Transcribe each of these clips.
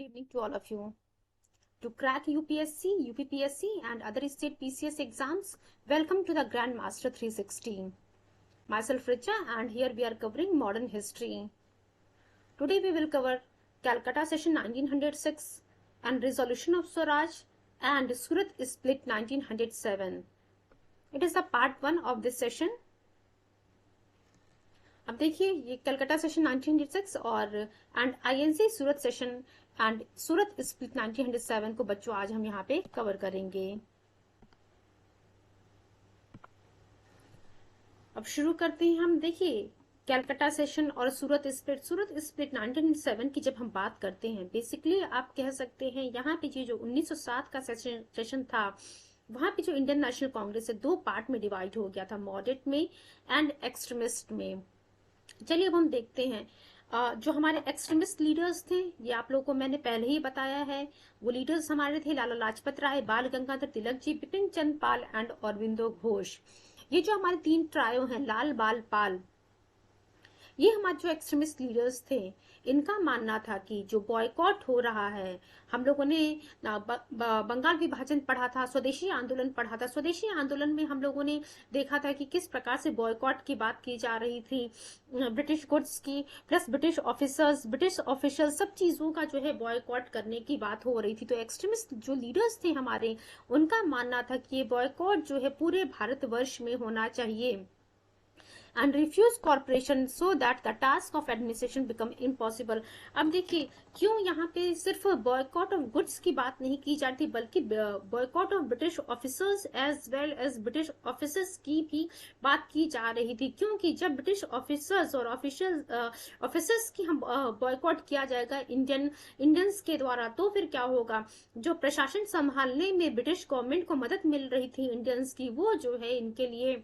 evening to all of you. To crack UPSC, UPPSC and other state PCS exams, welcome to the Grandmaster 360. Myself Richa and here we are covering modern history. Today we will cover Calcutta Session 1906 and Resolution of Swaraj and Surat Split 1907. It is the part 1 of this session. अब देखिए ये Calcutta session 1906 और INC Surat session and Surat split 1907 को बच्चों आज हम यहाँ पे कवर करेंगे। अब शुरू करते हैं हम। देखिए कलकत्ता सेशन और सूरत स्प्लिट 1907 की जब हम बात करते हैं, बेसिकली आप कह सकते हैं यहाँ पे जो 1907 का सेशन था वहां पे जो इंडियन नेशनल कांग्रेस है दो पार्ट में डिवाइड हो गया था, मॉडरेट में एंड एक्सट्रीमिस्ट में। चलिए अब हम देखते हैं जो हमारे एक्सट्रीमिस्ट लीडर्स थे, ये आप लोगों को मैंने पहले ही बताया है। वो लीडर्स हमारे थे लाला लाजपत राय, बाल गंगाधर तिलक जी, बिपिन चंद्र पाल एंड अरविंदो घोष। ये जो हमारे तीन ट्रायो हैं, लाल बाल पाल, ये हमारे जो एक्सट्रीमिस्ट लीडर्स थे, इनका मानना था कि जो बॉयकॉट हो रहा है, हम लोगों ने बंगाल विभाजन पढ़ा था, स्वदेशी आंदोलन पढ़ा था। स्वदेशी आंदोलन में हम लोगों ने देखा था कि किस प्रकार से बॉयकॉट की बात की जा रही थी ब्रिटिश गुड्स की, प्लस ब्रिटिश ऑफिसर्स सब चीजों का जो है बॉयकॉट करने की बात हो रही थी। तो एक्सट्रीमिस्ट जो लीडर्स थे हमारे, उनका मानना था कि ये बॉयकॉट जो है पूरे भारतवर्ष में होना चाहिए and refuse cooperation so that the task of administration become impossible। अब देखिए क्यों यहाँ पे सिर्फ बॉयकॉट ऑफ गुड्स की बात नहीं की जाती, बल्कि boycott of British officers as well as British officers की भी बात की जा रही थी। क्योंकि जब ब्रिटिश ऑफिसर्स और ऑफिसर्स की हम बॉयकॉट किया जाएगा इंडियंस के द्वारा, तो फिर क्या होगा, जो प्रशासन संभालने में ब्रिटिश गवर्नमेंट को मदद मिल रही थी इंडियंस की, वो जो है इनके लिए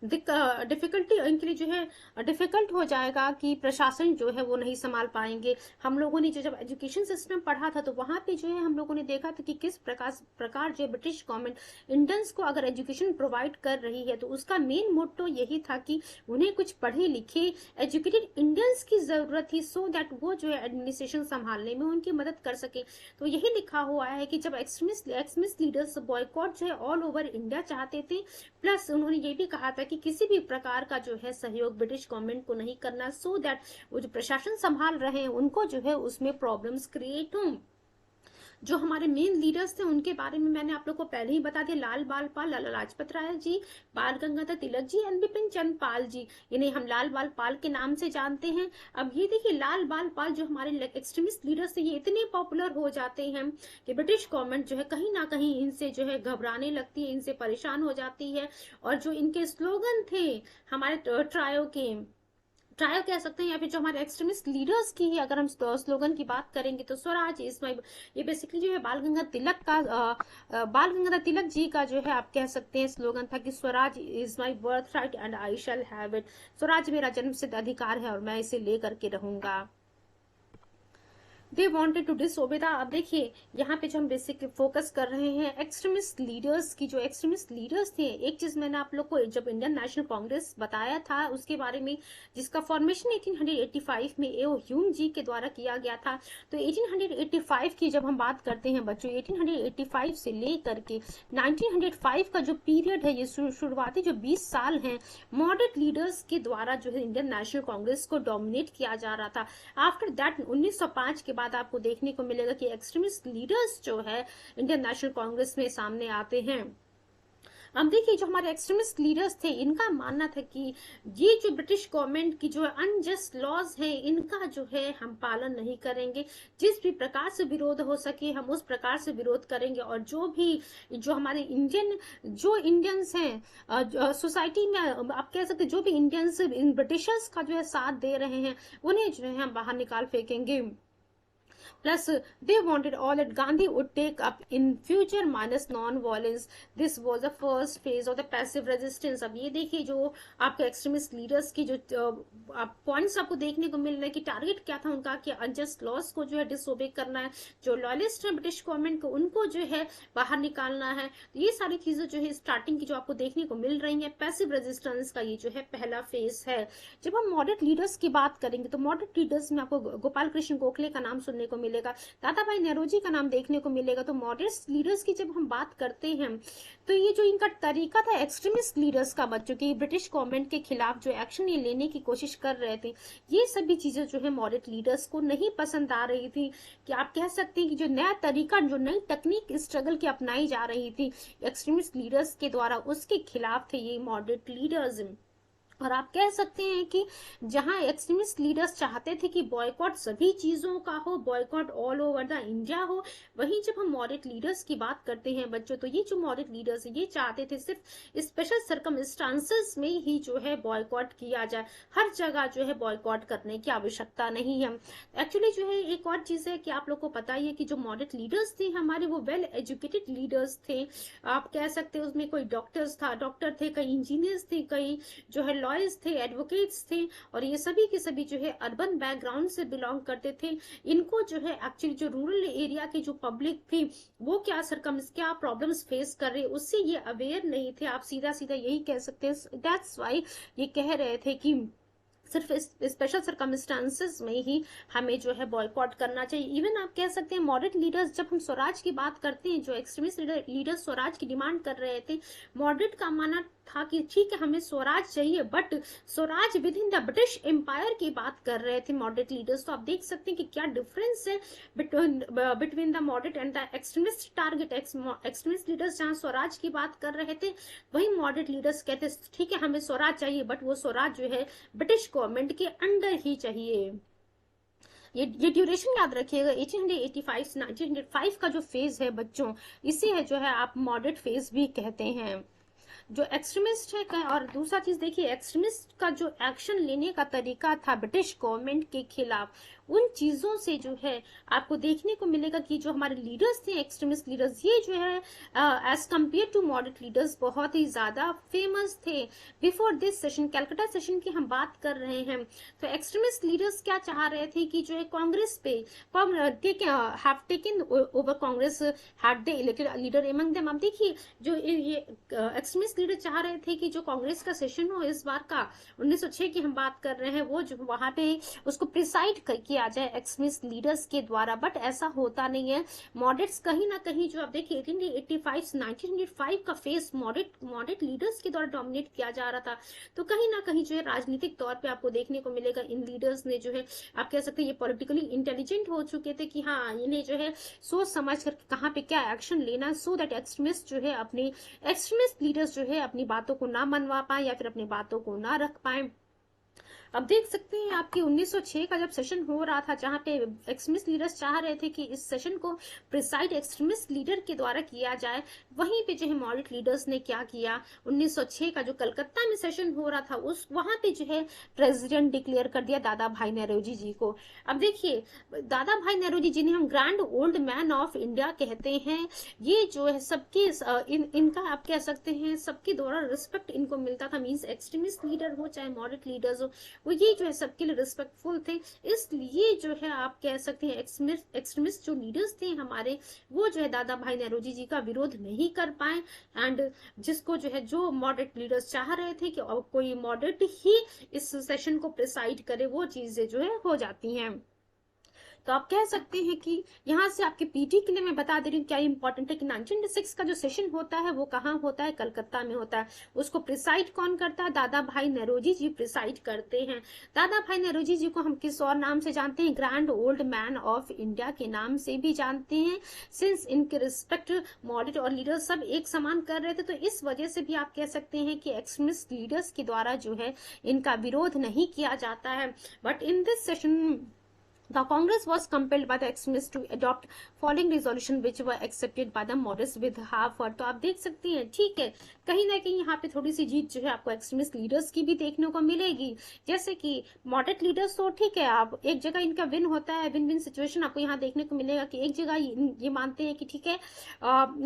डिफिकल्टी, इनके लिए जो है डिफिकल्ट हो जाएगा कि प्रशासन जो है वो नहीं संभाल पाएंगे। हम लोगों ने जो जब एजुकेशन सिस्टम पढ़ा था तो वहां पे जो है हम लोगों ने देखा था कि किस प्रकार जो ब्रिटिश गवर्नमेंट इंडियंस को अगर एजुकेशन प्रोवाइड कर रही है तो उसका मेन मोटो यही था कि उन्हें कुछ पढ़े लिखे एजुकेटेड इंडियंस की जरूरत थी, सो दैट वो जो है एडमिनिस्ट्रेशन संभालने में उनकी मदद कर सके। तो यही लिखा हुआ है कि जब एक्सट्रीमिस्ट लीडर्स बॉयकॉट जो है ऑल ओवर इंडिया चाहते थे, प्लस उन्होंने ये भी कहा था कि किसी भी प्रकार का जो है सहयोग ब्रिटिश गवर्नमेंट को नहीं करना, सो दैट वो जो प्रशासन संभाल रहे हैं उनको जो है उसमें प्रॉब्लम्स क्रिएट हों। जो हमारे मेन लीडर्स थे उनके बारे में मैंने आप लोग को पहले ही बता दिया, लाल बाल पाल, लाला लाजपत राय जी, बाल गंगाधर तिलक जी एंड बिपिन चंद्र पाल जी। इन्हें हम लाल बाल पाल के नाम से जानते हैं। अब ये देखिए लाल बाल पाल जो हमारे एक्सट्रीमिस्ट लीडर्स थे, ये इतने पॉपुलर हो जाते हैं कि ब्रिटिश गवर्नमेंट जो है कहीं ना कहीं इनसे जो है घबराने लगती है, इनसे परेशान हो जाती है। और जो इनके स्लोगन थे हमारे ट्रायो कह सकते हैं, या फिर जो हमारे एक्सट्रीमिस्ट लीडर्स की ही अगर हम स्लोगन की बात करेंगे तो स्वराज इज माय, ये बेसिकली जो है बाल गंगाधर तिलक जी का जो है आप कह सकते हैं स्लोगन था कि Swaraj is my birth right and I shall have it. Swaraj मेरा जन्मसिद्ध अधिकार है और मैं इसे लेकर के रहूंगा। They wanted to disobey the। अब देखिए यहाँ पे जो हम बेसिक फोकस कर रहे हैं एक्सट्रीमिस्ट लीडर्स की, जो एक्सट्रीमिस्ट लीडर्स थे, एक चीज मैंने आप लोग को जब इंडियन नेशनल कांग्रेस बताया था उसके बारे में, जिसका फॉर्मेशन 1885 में एओ ह्यूम जी के द्वारा किया गया था। तो 1885 की जब हम बात करते हैं बच्चों, 1885 से लेकर के 1905 का जो पीरियड है, ये शुरुआती जो 20 साल हैं, मॉडरेट लीडर्स के द्वारा जो है इंडियन नेशनल कांग्रेस को डोमिनेट किया जा रहा था। आफ्टर दैट 1905 के बाद आपको देखने को मिलेगा कि एक्सट्रीमिस्ट लीडर्स जो है इंडियन नेशनल कांग्रेस में सामने आते हैं। अब देखिए जो हमारे एक्सट्रीमिस्ट लीडर्स थे, इनका मानना था कि ये जो ब्रिटिश गवर्नमेंट की जो अनजस्ट लॉज है, इनका जो है हम पालन नहीं करेंगे। जिस भी प्रकार से विरोध हो सके हम उस प्रकार से विरोध करेंगे। और जो हमारे इंडियंस हैं सोसाइटी में, आप कह सकते जो भी इंडियंस इन ब्रिटिशर्स का जो है साथ दे रहे हैं, उन्हें जो है हम बाहर निकाल फेंकेंगे। Plus, they wanted all that Gandhi would take up in future minus non-violence. This was the first phase of the passive resistance। अब ये देखिए जो आपके एक्सट्रीमिस्ट लीडर्स की जो पॉइंट्स आपको देखने को मिल रहे हैं कि टारगेट क्या था उनका, कि अनजस्ट लॉस को जो है डिसोबे करना है, जो लॉयलिस्ट है ब्रिटिश गवर्नमेंट को उनको जो है बाहर निकालना है। तो ये सारी चीजें जो है स्टार्टिंग की जो आपको देखने को मिल रही है, पैसिव रेजिस्टेंस का ये जो है पहला फेज है। जब हम मॉडरेट लीडर्स की बात करेंगे तो मॉडरेट लीडर्स में आपको गोपाल कृष्ण गोखले का नाम सुनने को मिलेगा, दादा भाई नेहरूजी का नाम देखने को मिलेगा। तो मॉडरेट लीडर्स की जब हम बात करते हैं तो ये जो इनका तरीका था एक्सट्रीमिस्ट लीडर्स का, बच्चों की ब्रिटिश गवर्नमेंट के खिलाफ जो एक्शन ये लेने की कोशिश कर रहे थे, ये सभी चीजें जो है मॉडरेट लीडर्स को नहीं पसंद आ रही थी। कि आप कह सकते हैं कि जो नया तरीका, जो नई टेक्निक स्ट्रगल की अपनाई जा रही थी एक्सट्रीमिस्ट लीडर्स के द्वारा, उसके खिलाफ थे ये मॉडरेट लीडर्स। और आप कह सकते हैं कि जहां एक्सट्रीमिस्ट लीडर्स चाहते थे कि बॉयकॉट सभी चीजों का हो, boycott all over the India हो, वहीं जब हम मॉडरेट लीडर्स की बात करते हैं बच्चों, तो ये जो मॉडरेट लीडर्स है ये चाहते थे सिर्फ स्पेशल सर्कमस्टांसेस में ही जो है बॉयकॉट किया जाए, हर जगह जो है बॉयकॉट करने की आवश्यकता नहीं है। एक्चुअली जो है एक और चीज है कि आप लोग को पता ही है कि जो मॉडरेट लीडर्स थे हमारे, वो वेल एजुकेटेड लीडर्स थे। आप कह सकते हैं उसमें कोई डॉक्टर थे, कई इंजीनियर्स थे, कई जो है लॉयर्स थे, एडवोकेट्स थे, और ये सभी के सभी जो है अर्बन बैकग्राउंड से बिलोंग करते थे। इनको जो है एक्चुअली जो रूरल एरिया की जो पब्लिक थी वो क्या प्रॉब्लम्स फेस कर रही है उससे ये अवेयर नहीं थे। आप सीधा सीधा यही कह सकते हैं। दैट्स वाई ये कह रहे थे कि सिर्फ स्पेशल सर्कमस्टांसेस में ही हमें जो है बॉयकॉट करना चाहिए। इवन आप कह सकते हैं मॉडरेट लीडर्स, जब हम स्वराज की बात करते हैं, जो एक्सट्रीमिस्ट लीडर्स स्वराज की डिमांड कर रहे थे, मॉडरेट का मानना था कि ठीक है हमें स्वराज चाहिए, but Swaraj within the British empire की बात कर रहे थे मॉडरेट लीडर्स। तो आप देख सकते हैं कि क्या डिफरेंस है between the moderate and the extremist target. Extremist leaders जहां स्वराज की बात कर रहे थे, वही मॉडरेट लीडर्स कहते ठीक है हमें स्वराज चाहिए, बट वो स्वराज जो है ब्रिटिश गवर्नमेंट के अंडर ही चाहिए। ये ड्यूरेशन याद रखिएगा, 1885 से 1905 का जो फेज है बच्चों, इसे है जो है आप मॉडरेट फेज भी कहते हैं। जो एक्सट्रीमिस्ट है, और दूसरा चीज देखिए, एक्सट्रीमिस्ट का जो एक्शन लेने का तरीका था ब्रिटिश गवर्नमेंट के खिलाफ, उन चीजों से जो है आपको देखने को मिलेगा कि जो हमारे लीडर्स थे एक्सट्रीमिस्ट लीडर्स, ये जो है as compare to moderate leaders बहुत ही ज्यादा फेमस थे। Before this session, Calcutta session की हम बात कर रहे हैं, तो एक्सट्रीमिस्ट लीडर्स क्या चाह रहे थे कि जो है कांग्रेस पे have taken over, Congress had the elected leader among them. अब देखिए जो ये एक्सट्रीमिस्ट लीडर चाह रहे थे कि जो कांग्रेस का सेशन हो इस बार का, 1906 की हम बात कर रहे हैं, वो जो वहां पे उसको प्रिसाइड किया जाए एक्सट्रीमिस्ट लीडर्स के द्वारा, बट ऐसा होता नहीं है। मॉडरेट्स कहीं ना कहीं जो आप देखिए 1885 से 1905 का फेस मॉडरेट लीडर्स के द्वारा डोमिनेट किया जा रहा था। तो कहीं ना कहीं जो है राजनीतिक तौर पे आपको देखने को मिलेगा इन लीडर्स ने जो है, आप कह सकते हैं ये पॉलिटिकली इंटेलिजेंट हो चुके थे कि हाँ इन्हें जो है सोच समझ कर कहाँ पे क्या एक्शन लेना, सो दैट एक्सट्रीमिस्ट जो है अपने एक्सट्रीमिस्ट लीडर्स जो है अपनी बातों को ना मनवा पाए या फिर अपनी बातों को ना रख पाए। अब देख सकते हैं आपके 1906 का जब सेशन हो रहा था, जहां पे एक्सट्रीमिस्ट लीडर्स चाह रहे थे कि इस सेशन को प्रिसाइड एक्सट्रीमिस्ट लीडर के द्वारा किया जाए, वहीं पे जो है मॉडरेट लीडर्स ने क्या किया, 1906 का जो कलकत्ता में सेशन हो रहा था उस वहां पे जो है प्रेसिडेंट डिक्लेयर कर दिया दादा भाई नेहरूजी जी को। अब देखिए दादा भाई नेहरूजी जिन्हें हम grand old man of India कहते हैं, ये जो है सबके इनका आप कह सकते हैं सबके द्वारा रिस्पेक्ट इनको मिलता था। मीन्स एक्सट्रीमिस्ट लीडर हो चाहे मॉडरेट लीडर्स हो, वो ये जो है सबके लिए रिस्पेक्टफुल थे। इसलिए जो है आप कह सकते हैं एक्सट्रीमिस्ट जो लीडर्स थे हमारे, वो जो है दादा भाई नेहरूजी जी का विरोध नहीं कर पाए, एंड जिसको जो है जो मॉडरेट लीडर्स चाह रहे थे कि कोई मॉडरेट ही इस सेशन को प्रिसाइड करे, वो चीजें जो है हो जाती हैं। तो आप कह सकते हैं कि यहाँ से आपके पीटी के लिए मैं बता दे रही हूँ क्या इंपॉर्टेंट है कि 1906 का जो सेशन होता है वो कहाँ होता है, कलकत्ता में होता है। उसको प्रिसाइड कौन करता है, दादा भाई नेहरूजी जी प्रिसाइड करते हैं। दादा भाई नेहरूजी जी को हम किस और नाम से जानते हैं, grand old man of India के नाम से भी जानते हैं। सिंस इनके रिस्पेक्ट मॉडरेट और लीडर सब एक समान कर रहे थे, तो इस वजह से भी आप कह सकते हैं कि एक्सट्रीमिस्ट लीडर्स के द्वारा जो है इनका विरोध नहीं किया जाता है। But in this session the Congress was compelled by the extremists to adopt following resolution which were accepted by the moderates with half vote। तो आप देख सकते हैं ठीक है, कहीं ना कहीं यहाँ पे थोड़ी सी जीत जो है आपको एक्सट्रीमिस्ट लीडर्स की भी देखने को मिलेगी। जैसे कि मॉडरेट लीडर्स तो ठीक है, आप एक जगह इनका विन होता है, विन विन सिचुएशन आपको यहाँ देखने को मिलेगा कि एक जगह ये मानते हैं कि ठीक है,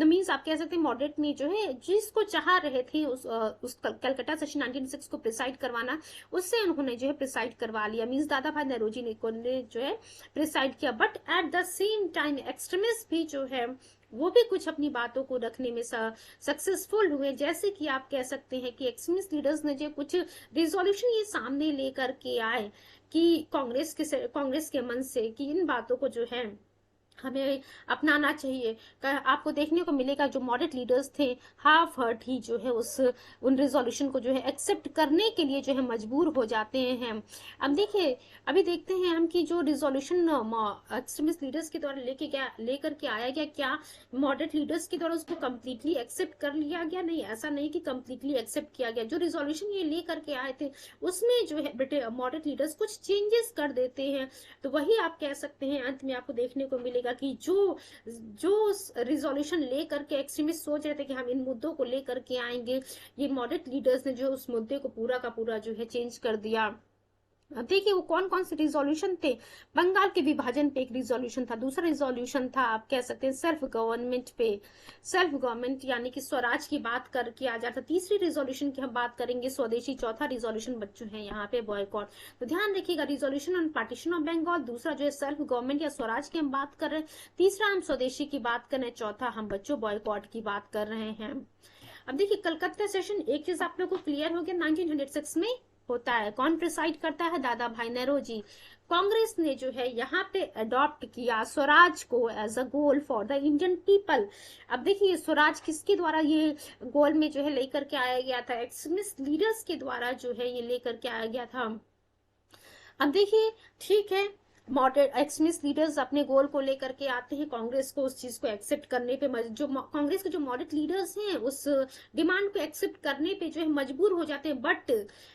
मीन्स आप कह सकते हैं मॉडरेट ने जो है जिसको चाह रहे थे उस कलकत्ता सेशन 1906 को प्रिसाइड करवाना, उससे उन्होंने जो है प्रिसाइड करवा लिया। मीन्स दादा भाई नेहरूजी ने जो है प्रिसाइड किया। But at the same time extremist भी जो है वो भी कुछ अपनी बातों को रखने में सक्सेसफुल हुए। जैसे कि आप कह सकते हैं कि एक्सट्रीमिस्ट लीडर्स ने जो कुछ रिजोल्यूशन ये सामने लेकर के आए कि कांग्रेस के मन से कि इन बातों को जो है हमें अपनाना चाहिए। आपको देखने को मिलेगा जो मॉडरेट लीडर्स थे हाफ हर्ट ही जो है उस उन रिजोल्यूशन को जो है एक्सेप्ट करने के लिए जो है मजबूर हो जाते हैं। अब देखिए, अभी देखते हैं हम कि जो रिजोल्यूशन एक्सट्रीमिस्ट लीडर्स के द्वारा लेकर के आया गया, क्या मॉडरेट लीडर्स के द्वारा उसको कम्प्लीटली एक्सेप्ट कर लिया गया? नहीं, ऐसा नहीं कि कम्प्लीटली एक्सेप्ट किया गया। जो रिजोल्यूशन ये लेकर के आए थे उसमें जो है मॉडरेट लीडर्स कुछ चेंजेस कर देते हैं। तो वही आप कह सकते हैं, अंत में आपको देखने को मिलेगा कि जो जो रिजोल्यूशन लेकर के एक्सट्रीमिस्ट सोच रहे थे कि हम इन मुद्दों को लेकर के आएंगे, ये मॉडरेट लीडर्स ने जो उस मुद्दे को पूरा का पूरा जो है चेंज कर दिया। देखिए वो कौन कौन से रिजोल्यूशन थे। बंगाल के विभाजन पे एक रिजोल्यूशन था, दूसरा रिजोल्यूशन था आप कह सकते हैं सेल्फ गवर्नमेंट पे, सेल्फ गवर्नमेंट यानी कि स्वराज की बात कर किया जाता। तीसरी रिजोल्यूशन की हम बात करेंगे स्वदेशी, चौथा रिजोल्यूशन बच्चों है यहाँ पे बॉयकॉट। तो ध्यान रखिएगा, resolution on partition of Bengal, दूसरा जो है सेल्फ गवर्नमेंट या स्वराज की हम बात कर रहे हैं, तीसरा हम स्वदेशी की बात कर रहे हैं, चौथा हम बच्चों बॉयकॉट की बात कर रहे हैं। अब देखिए कलकत्ता सेशन, एक चीज आप लोग को क्लियर हो गया, 1906 में होता है। कौन प्रिसाइड करता है? दादा भाई नेहरू। कांग्रेस ने जो है यहाँ पे अडॉप्ट किया स्वराज को as a goal for the Indian people. अब देखिए स्वराज किसके द्वारा ये गोल में जो है लेकर के आया गया था? एक्सट्रीमिस्ट लीडर्स के द्वारा जो है ये लेकर के आया गया था। अब देखिए, ठीक है, मॉडरेट एक्सट्रीमिस्ट लीडर्स अपने गोल को लेकर के आते हैं, कांग्रेस को उस चीज को एक्सेप्ट करने पे जो कांग्रेस के जो मॉडरेट लीडर्स हैं उस डिमांड को एक्सेप्ट करने पे जो है मजबूर हो जाते हैं। बट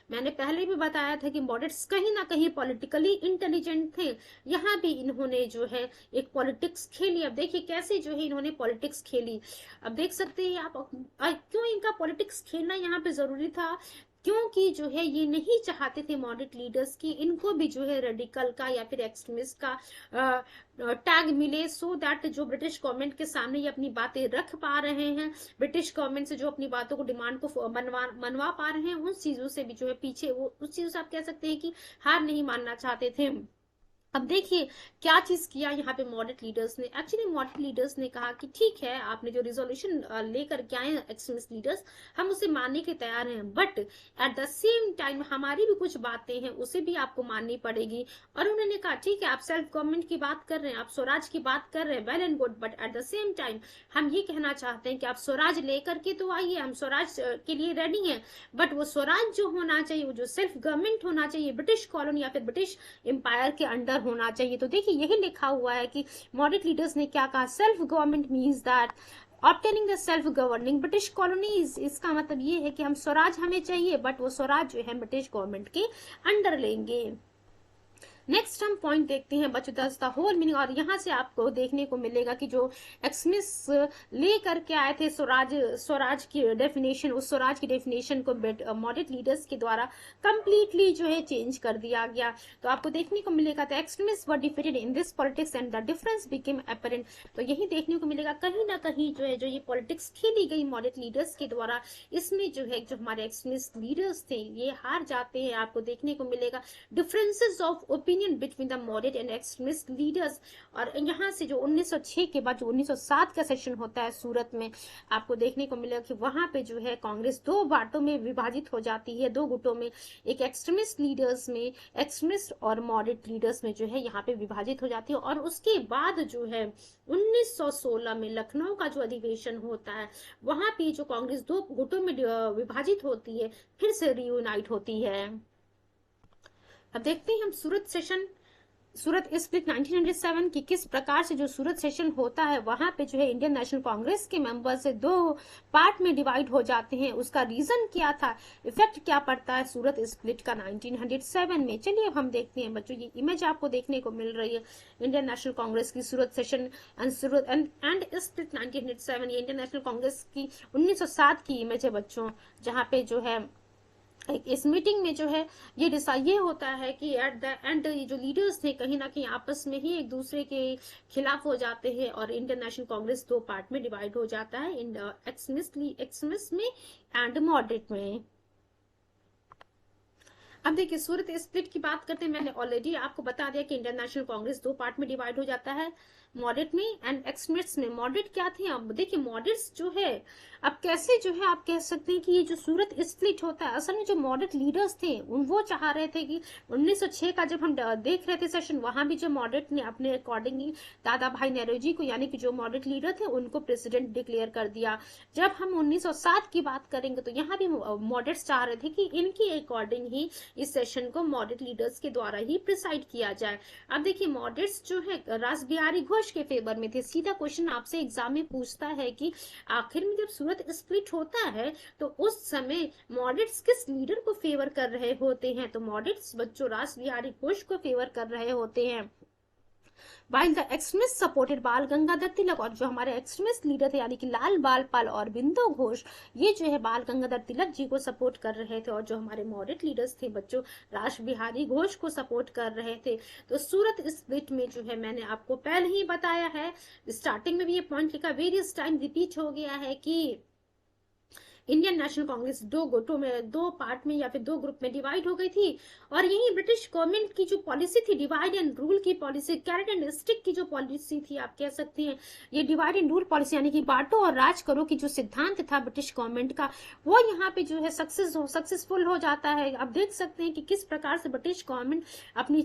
मैंने पहले भी बताया था कि मॉडरेट्स कहीं ना कहीं पॉलिटिकली इंटेलिजेंट थे, यहाँ भी इन्होंने जो है एक पॉलिटिक्स खेली। अब देखिए कैसे जो है इन्होंने पॉलिटिक्स खेली। अब देख सकते हैं आप क्यों इनका पॉलिटिक्स खेलना यहाँ पे जरूरी था, क्योंकि जो है ये नहीं चाहते थे मॉडरेट लीडर्स की इनको भी जो है रेडिकल का या फिर एक्सट्रीमिस्ट का टैग मिले, सो दैट जो ब्रिटिश गवर्नमेंट के सामने ये अपनी बातें रख पा रहे हैं, ब्रिटिश गवर्नमेंट से जो अपनी बातों को डिमांड को मनवा पा रहे हैं, उन चीजों से भी जो है पीछे, वो उस चीजों से आप कह सकते हैं कि हार नहीं मानना चाहते थे। अब देखिए क्या चीज किया यहाँ पे मॉडरेट लीडर्स ने। एक्चुअली मॉडरेट लीडर्स ने कहा कि ठीक है, आपने जो रिजोल्यूशन लेकर के आए एक्सट्रीमिस्ट लीडर्स, हम उसे मानने के तैयार हैं, but at the same time हमारी भी कुछ बातें हैं उसे भी आपको माननी पड़ेगी। और उन्होंने कहा ठीक है, आप सेल्फ गवर्नमेंट की बात कर रहे हैं, आप स्वराज की बात कर रहे हैं, well and good, but at the same time हम ये कहना चाहते हैं कि आप स्वराज लेकर के तो आइए, हम स्वराज के लिए रेडी हैं, बट वो स्वराज जो होना चाहिए, वो जो सेल्फ गवर्नमेंट होना चाहिए, ब्रिटिश कॉलोनी या फिर ब्रिटिश एम्पायर के अंडर होना चाहिए। तो देखिए यही लिखा हुआ है कि मॉडरेट लीडर्स ने क्या कहा, self government means that obtaining the self governing British colonies. इसका मतलब ये है कि हम स्वराज हमें चाहिए, बट वो स्वराज जो है ब्रिटिश गवर्नमेंट के अंडर लेंगे। नेक्स्ट हम पॉइंट देखते हैं बच्चों, दस द होल मीनिंग। और यहाँ से आपको देखने को मिलेगा कि जो एक्सट्रीमिस्ट ले करके आए थे स्वराज की डेफिनेशन, उस स्वराज की डेफिनेशन को मॉडरेट लीडर्स के द्वारा कंप्लीटली जो है चेंज कर दिया गया। तो आपको देखने को मिलेगा the extremist were defeated in this politics and the difference became apparent. तो यही देखने को मिलेगा कहीं ना कहीं जो है जो ये पॉलिटिक्स खेली गई मॉडरेट लीडर्स के द्वारा, इसमें जो है जो हमारे एक्सट्रीमिस्ट लीडर्स थे ये हार जाते हैं। आपको देखने को मिलेगा differences of opinion between the moderate and extremist leaders. और यहाँ से जो 1906 के बाद जो 1907 का सेशन होता है सूरत में, आपको देखने को मिलेगा कि वहां पे जो है कांग्रेस दो बांटों में विभाजित हो जाती है, दो गुटों में, एक एक्सट्रीमिस्ट लीडर्स में, एक्सट्रीमिस्ट और मॉडरेट लीडर्स में जो है यहाँ पे विभाजित हो जाती है। और उसके बाद जो है 1916 में लखनऊ का जो अधिवेशन होता है, वहां पे जो कांग्रेस दो गुटों में विभाजित होती है, फिर से रियूनाइट होती है। अब देखते हैं हम सूरत स्प्लिट 1907 की किस प्रकार से जो सूरत सेशन होता है वहां पे जो है इंडियन नेशनल कांग्रेस के मेंबर से दो पार्ट में डिवाइड हो जाते हैं। उसका रीजन क्या था, इफेक्ट क्या पड़ता है सूरत स्प्लिट का 1907 में। चलिए अब हम देखते हैं बच्चों, ये इमेज आपको देखने को मिल रही है इंडियन नेशनल कांग्रेस की सूरत सेशन एंड स्प्लिट 1907। ये इंडियन नेशनल कांग्रेस की 1907 की इमेज है बच्चों, जहाँ पे जो है इस मीटिंग में जो है ये होता है कि एट द एंड जो लीडर्स थे कहीं ना कहीं आपस में ही एक दूसरे के खिलाफ हो जाते हैं और इंडियन नेशनल कांग्रेस दो पार्ट में डिवाइड हो जाता है, एक्सट्रीमिस्ट में एंड मॉडरेट में। अब देखिए सूरत स्प्लिट की बात करते हैं, मैंने ऑलरेडी आपको बता दिया कि इंडियन नेशनल कांग्रेस दो पार्ट में डिवाइड हो जाता है, मॉडरेट में एंड एक्सट्रीमिस्ट में। मॉडरेट क्या थे? अब देखिए मॉडरेट्स जो है अब कैसे जो है आप कह सकते हैं कि ये जो सूरत स्प्लिट होता है, असल में जो मॉडरेट लीडर्स थे वो चाह रहे थे कि 1906 का जब हम देख रहे थे सेशन, वहां भी जो मॉडरेट ने अपने अकॉर्डिंगली दादा भाई नेहरूजी को, यानी कि जो मॉडरेट लीडर थे, उनको प्रेसिडेंट डिक्लेयर कर दिया। जब हम 1907 की बात करेंगे तो यहाँ भी मॉडरेट्स चाह रहे थे कि इनकी अकॉर्डिंग ही इस सेशन को मॉडरेट लीडर्स के द्वारा ही प्रिसाइड किया जाए। अब देखिए मॉडरेट्स जो है रास बिहारी घोष के फेवर में थे। सीधा क्वेश्चन आपसे एग्जाम में पूछता है कि आखिर में जब सूरत स्प्लिट होता है तो उस समय मॉडरेट्स किस लीडर को फेवर कर रहे होते हैं? तो मॉडरेट्स बच्चों रास बिहारी घोष को फेवर कर रहे होते हैं। While the extremists supported बाल गंगाधर तिलक, और जो हमारे एक्सट्रीमिस्ट लीडर थे यानी कि लाल बाल पाल और बिंदु घोष, ये जो है बाल गंगाधर तिलक जी को सपोर्ट कर रहे थे, और जो हमारे मॉडरेट लीडर्स थे बच्चों रास बिहारी घोष को सपोर्ट कर रहे थे। तो सूरत स्प्लिट में जो है मैंने आपको पहले ही बताया है, स्टार्टिंग में भी ये पॉइंट लिखा, वेरियस टाइम रिपीट हो गया है कि इंडियन नेशनल कांग्रेस दो गुटों में, दो पार्ट में या फिर दो ग्रुप में डिवाइड हो गई थी। और यही ब्रिटिश गवर्नमेंट की जो पॉलिसी थी, डिवाइड एंड रूल की पॉलिसी, कैरेट एंड स्टिक की जो पॉलिसी थी आप कह सकते हैं, ये डिवाइड एंड रूल पॉलिसी यानी कि बांटो और राज करो की जो सिद्धांत था ब्रिटिश गवर्नमेंट का, वो यहाँ पे जो है सक्सेसफुल हो जाता है। आप देख सकते हैं कि किस प्रकार से ब्रिटिश गवर्नमेंट अपनी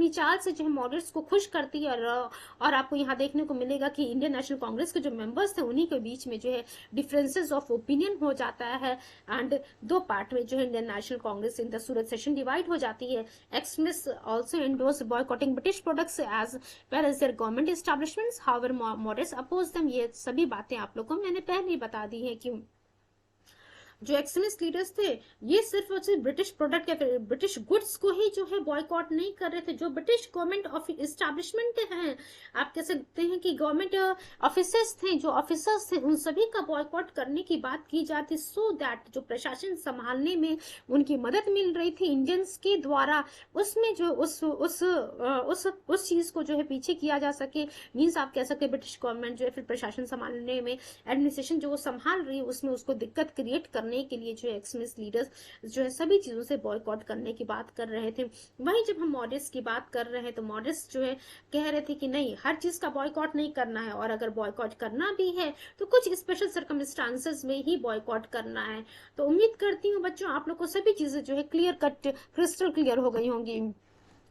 चाल से जो है मॉडरेट्स को खुश करती है। और आपको यहाँ देखने को मिलेगा कि इंडियन नेशनल कांग्रेस के जो मेंबर्स थे उन्हीं के बीच में जो है डिफरेंसेस ऑफ ओपिनियन हो जाता है, एंड दो पार्ट में जो है Indian National Congress in the Surat session divide हो जाती है। Extremist also endorse boycotting British products as well as their government establishments, however moderates oppose them. ये सभी बातें आप लोगों को मैंने पहले ही बता दी है कि जो एक्सट्रीमिस्ट लीडर्स थे ये सिर्फ और सिर्फ ब्रिटिश प्रोडक्ट या फिर ब्रिटिश गुड्स को ही जो है बॉयकॉट नहीं कर रहे थे। जो ब्रिटिश गवर्नमेंट ऑफ एस्टैब्लिशमेंट हैं, आप कह सकते हैं कि गवर्नमेंट ऑफिसर्स थे, जो ऑफिसर्स थे, उन सभी का बॉयकॉट करने की बात की जाती, सो दैट जो प्रशासन संभालने में उनकी मदद मिल रही थी इंडियंस के द्वारा, उसमें जो उस चीज को जो है पीछे किया जा सके। मीन्स आप कह सकते हैं ब्रिटिश गवर्नमेंट जो है फिर प्रशासन संभालने में, एडमिनिस्ट्रेशन जो वो संभाल रही है उसमें उसको दिक्कत क्रिएट करने के लिए जो एक्सट्रीमिस्ट लीडर्स जो है सभी चीजों से बॉयकॉट करने की बात कर रहे थे। वहीं जब हम मॉडरेट्स की बात कर रहे हैं तो मॉडरेट्स जो है कह रहे थे कि नहीं, हर चीज का बॉयकॉट नहीं करना है, और अगर बॉयकॉट करना भी है तो कुछ स्पेशल सर्कमस्टांसेस में ही बॉयकॉट करना है। तो उम्मीद करती हूँ बच्चों आप लोग को सभी चीजें जो है क्लियर कट क्रिस्टल क्लियर हो गई होंगी।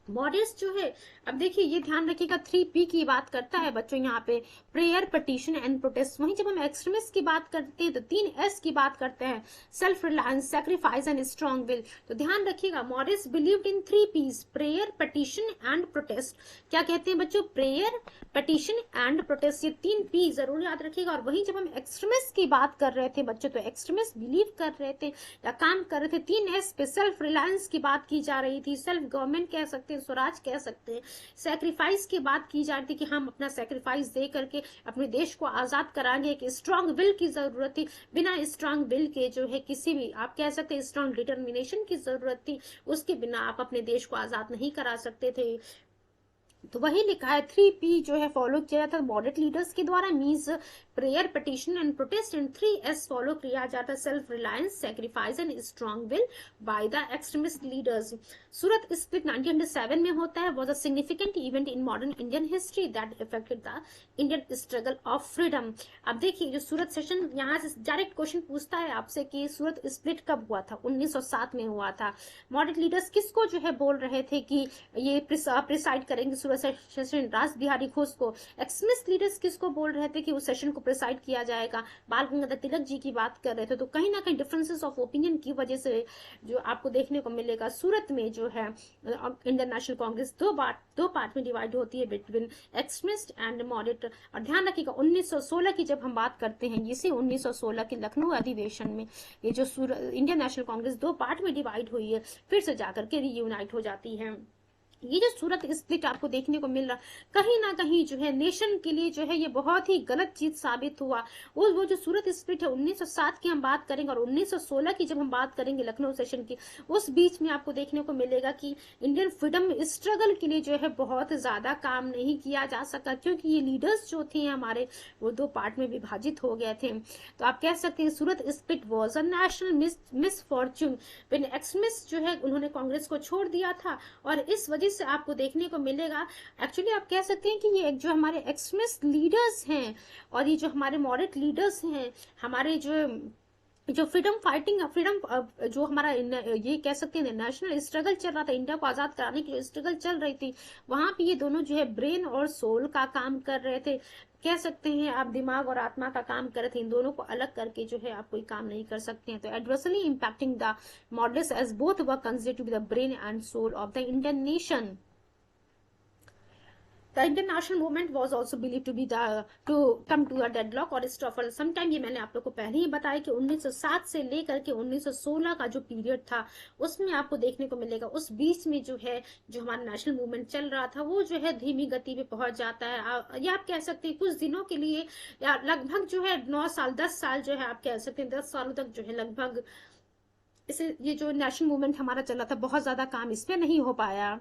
मॉडरेट्स जो है, अब देखिए ये ध्यान रखिएगा 3P की बात करता है बच्चों यहाँ पे, प्रेयर, पिटीशन एंड प्रोटेस्ट। वहीं जब हम एक्सट्रीमिस्ट की बात करते हैं तो 3S की बात करते हैं, self reliance, sacrifice and strong will. तो ध्यान रखिएगा moderates believed in 3Ps, prayer, petition and protest. क्या कहते हैं बच्चों? प्रेयर, पिटीशन एंड प्रोटेस्ट, ये 3P जरूर याद रखिएगा। और वहीं जब हम एक्सट्रीमिस्ट की बात कर रहे थे बच्चों, तो एक्सट्रीमिस्ट बिलीव कर रहे थे या काम कर रहे थे 3S पे, सेल्फ रिलायंस की बात की जा रही थी, सेल्फ गवर्नमेंट कह सकते हैं, स्वराज कह सकते हैं, सैक्रिफाइस की बात की जा रही थी कि हम अपना सैक्रिफाइस दे करके अपने देश को आजाद कराएंगे, कि स्ट्रांग विल की जरूरत थी, बिना स्ट्रांग विल के जो है किसी भी आप कह सकते हैं स्ट्रांग डिटर्मिनेशन की जरूरत थी, उसके बिना आप अपने देश को आजाद नहीं करा सकते थे। तो वही लिखा है 3P जो है फॉलो किया जाता है मॉडरेट लीडर्स के द्वारा, means prayer, petition and protest, and 3S follow किया जाता है, self reliance, sacrifice and strong will by the extremist leaders. Surat split 1907 में होता है, was a significant event in modern Indian history that affected the Indian struggle of freedom. अब देखिए जो सूरत session, यहाँ से डायरेक्ट क्वेश्चन पूछता है आपसे कि सूरत स्प्लिट कब हुआ था? 1907 में हुआ था। मॉडरेट लीडर्स किसको जो है बोल रहे थे कि ये प्रिसाइड करेंगे सूरत सेशन? रास बिहारी घोष को। एक्सट्रीमिस्ट लीडर्स किसको बोल रहे थे कि उस सेशन को प्रिसाइड किया जाएगा? बाल गंगाधर तिलक जी की बात कर रहे थे। तो कहीं ना कहीं डिफरेंसेस ऑफ ओपिनियन की वजह से जो आपको देखने को मिलेगा, सूरत में जो है इंडियन नेशनल कांग्रेस दो पार्ट में डिवाइड होती है, बिटवीन एक्सट्रीमिस्ट एंड मॉडरेट। और ध्यान रखिएगा 1916 की जब हम बात करते हैं, इसी 1916 के लखनऊ अधिवेशन में ये जो इंडियन नेशनल कांग्रेस दो पार्ट में डिवाइड हुई है, फिर से जाकर के रीयूनाइट हो जाती है। ये जो सूरत स्प्लिट आपको देखने को मिल रहा, कहीं ना कहीं जो है नेशन के लिए जो है ये बहुत ही गलत चीज साबित हुआ। वो जो सूरत स्प्लिट है 1907 की हम बात करेंगे, और 1916 की जब हम बात करेंगे लखनऊ सेशन की, उस बीच में आपको देखने को मिलेगा कि इंडियन फ्रीडम स्ट्रगल के लिए जो है बहुत ज्यादा काम नहीं किया जा सका, क्योंकि ये लीडर्स जो थे हमारे वो दो पार्ट में विभाजित हो गए थे। तो आप कह सकते हैं Surat split was a national misfortune. Extremist जो है उन्होंने कांग्रेस को छोड़ दिया था, और इस वजह से आपको देखने को मिलेगा। एक्चुअली आप कह सकते हैं कि ये जो हमारे एक्सट्रीमिस्ट लीडर्स हैं और ये जो हमारे मॉडरेट लीडर्स हैं, हमारे जो फ्रीडम जो हमारा ये कह सकते हैं नेशनल स्ट्रगल चल रहा था, इंडिया को आजाद कराने की जो स्ट्रगल चल रही थी, वहां पे ये दोनों जो है ब्रेन और सोल का काम कर रहे थे। कह सकते हैं आप दिमाग और आत्मा का काम कर रहे थे। इन दोनों को अलग करके जो है आप कोई काम नहीं कर सकते हैं। तो adversely impacting the models as both were considered to be the brain and soul of the Indian nation. The Indian national movement was also believed to be to come to a deadlock or shuffle sometime। ये मैंने आप लोग को पहले ही बताया कि 1907 से लेकर के 1916 का जो पीरियड था उसमें आपको देखने को मिलेगा। उस बीच में जो है जो हमारा नेशनल मूवमेंट चल रहा था वो जो है धीमी गति पे पहुंच जाता है। या आप कह सकते हैं कुछ दिनों के लिए या लगभग जो है 9 साल 10 साल जो है आप कह सकते हैं 10 सालों तक जो है लगभग इसे ये जो नेशनल मूवमेंट हमारा चला था बहुत ज्यादा काम इसमें नहीं हो पाया।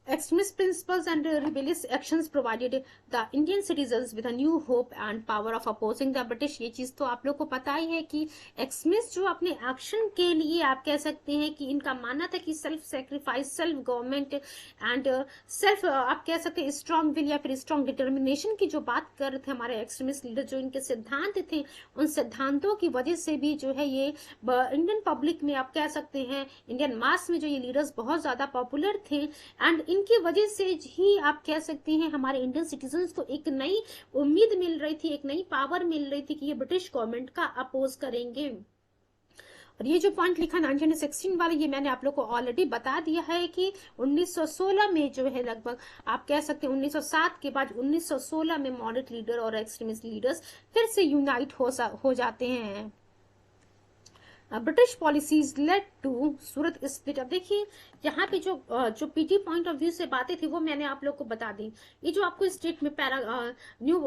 Extremist principles and rebellious actions provided the Indian citizens with a new hope and power of opposing the British। ये चीज तो आप लोग को पता ही है कि एक्सट्रीमिस्ट जो अपने एक्शन के लिए आप कह सकते हैं कि इनका मानना था कि self sacrifice, self government and self आप कह सकते हैं स्ट्रॉन्ग विल या फिर स्ट्रॉन्ग डिटर्मिनेशन की जो बात कर रहे थे हमारे एक्सट्रीमिस्ट लीडर, जो इनके सिद्धांत थे उन सिद्धांतों की वजह से भी जो है ये इंडियन पब्लिक में आप कह सकते हैं इंडियन मास में जो ये लीडर्स बहुत ज्यादा पॉपुलर थे। एंड इनकी वजह से ही आप कह सकते हैं हमारे इंडियन सिटीजन्स को एक नई उम्मीद मिल रही थी, एक नई पावर मिल रही थी कि ये ब्रिटिश गवर्नमेंट का अपोज करेंगे। और ये जो पॉइंट लिखा 1916 वाला ये मैंने आप लोग को ऑलरेडी बता दिया है कि 1916 में जो है लगभग आप कह सकते हैं 1907 के बाद 1916 में मॉडरेट लीडर और एक्सट्रीमिस्ट लीडर्स फिर से यूनाइट हो जाते हैं। British policies led to Surat split. अब देखिए यहाँ पे जो पीटी पॉइंट ऑफ व्यू से बातें थी वो मैंने आप लोग को बता दी। ये जो आपको स्टेट में न्यू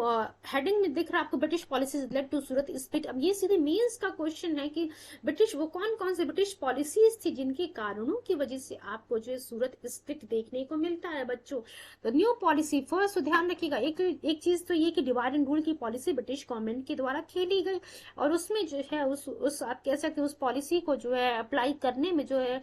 हेडिंग में दिख रहा है आपको British policies led to Surat split. अब ये सीधे मेंस का क्वेश्चन है कि ब्रिटिश वो कौन कौन से ब्रिटिश पॉलिसीज थी जिनके कारणों की वजह से आपको जो है सूरत स्प्लिट देखने को मिलता है बच्चों। तो न्यू पॉलिसी फर्स्ट तो ध्यान रखिएगा एक चीज तो ये कि डिवाइड एंड रूल की पॉलिसी ब्रिटिश गवर्नमेंट के द्वारा खेली गई और उसमें जो है उस आप कह सकते हैं उस पॉलिसी को जो है अप्लाई करने में जो है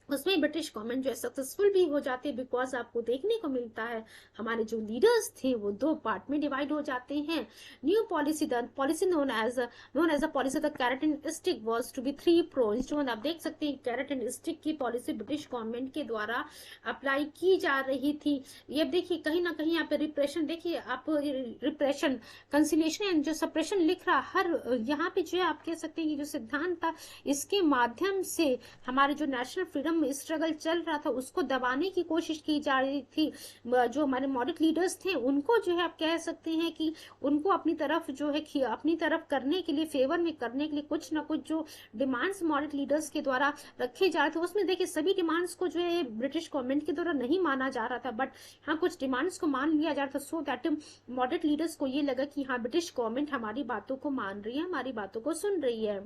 उसमें ब्रिटिश गवर्नमेंट जो है सक्सेसफुल भी हो जाती है। बिकॉज आपको देखने को मिलता है हमारे जो लीडर्स थे वो 2 पार्ट में डिवाइड हो जाते हैं। New policy the policy known as a policy the carrot and stick was to be 3 pros. आप देख सकते हैं कैरेट एंड स्टिक की पॉलिसी ब्रिटिश गवर्नमेंट के द्वारा अप्लाई की जा रही थी। ये देखिए कहीं ना कहीं यहाँ पे रिप्रेशन, देखिए आप रिप्रेशन, कंसिलेशन एंड जो सप्रेशन लिख रहा हर यहाँ पे जो है आप कह सकते हैं कि जो सिद्धांत था इसके माध्यम से हमारे जो नेशनल फ्रीडम स्ट्रगल चल रहा था उसको दबाने की कोशिश की जा रही थी। जो हमारे मॉडरेट लीडर्स थे उनको जो है आप कह सकते हैं कि उनको अपनी तरफ जो है अपनी तरफ करने के लिए, फेवर में करने के लिए कुछ ना कुछ जो डिमांड्स मॉडरेट लीडर्स के द्वारा रखे जा रहे थे उसमें देखिए सभी डिमांड्स को जो है ब्रिटिश गवर्नमेंट के द्वारा नहीं माना जा रहा था, बट हाँ कुछ डिमांड्स को मान लिया जा रहा था। सो दैट मॉडरेट लीडर्स को ये लगा कि हाँ ब्रिटिश गवर्नमेंट हमारी बातों को मान रही है, हमारी बातों को सुन रही है।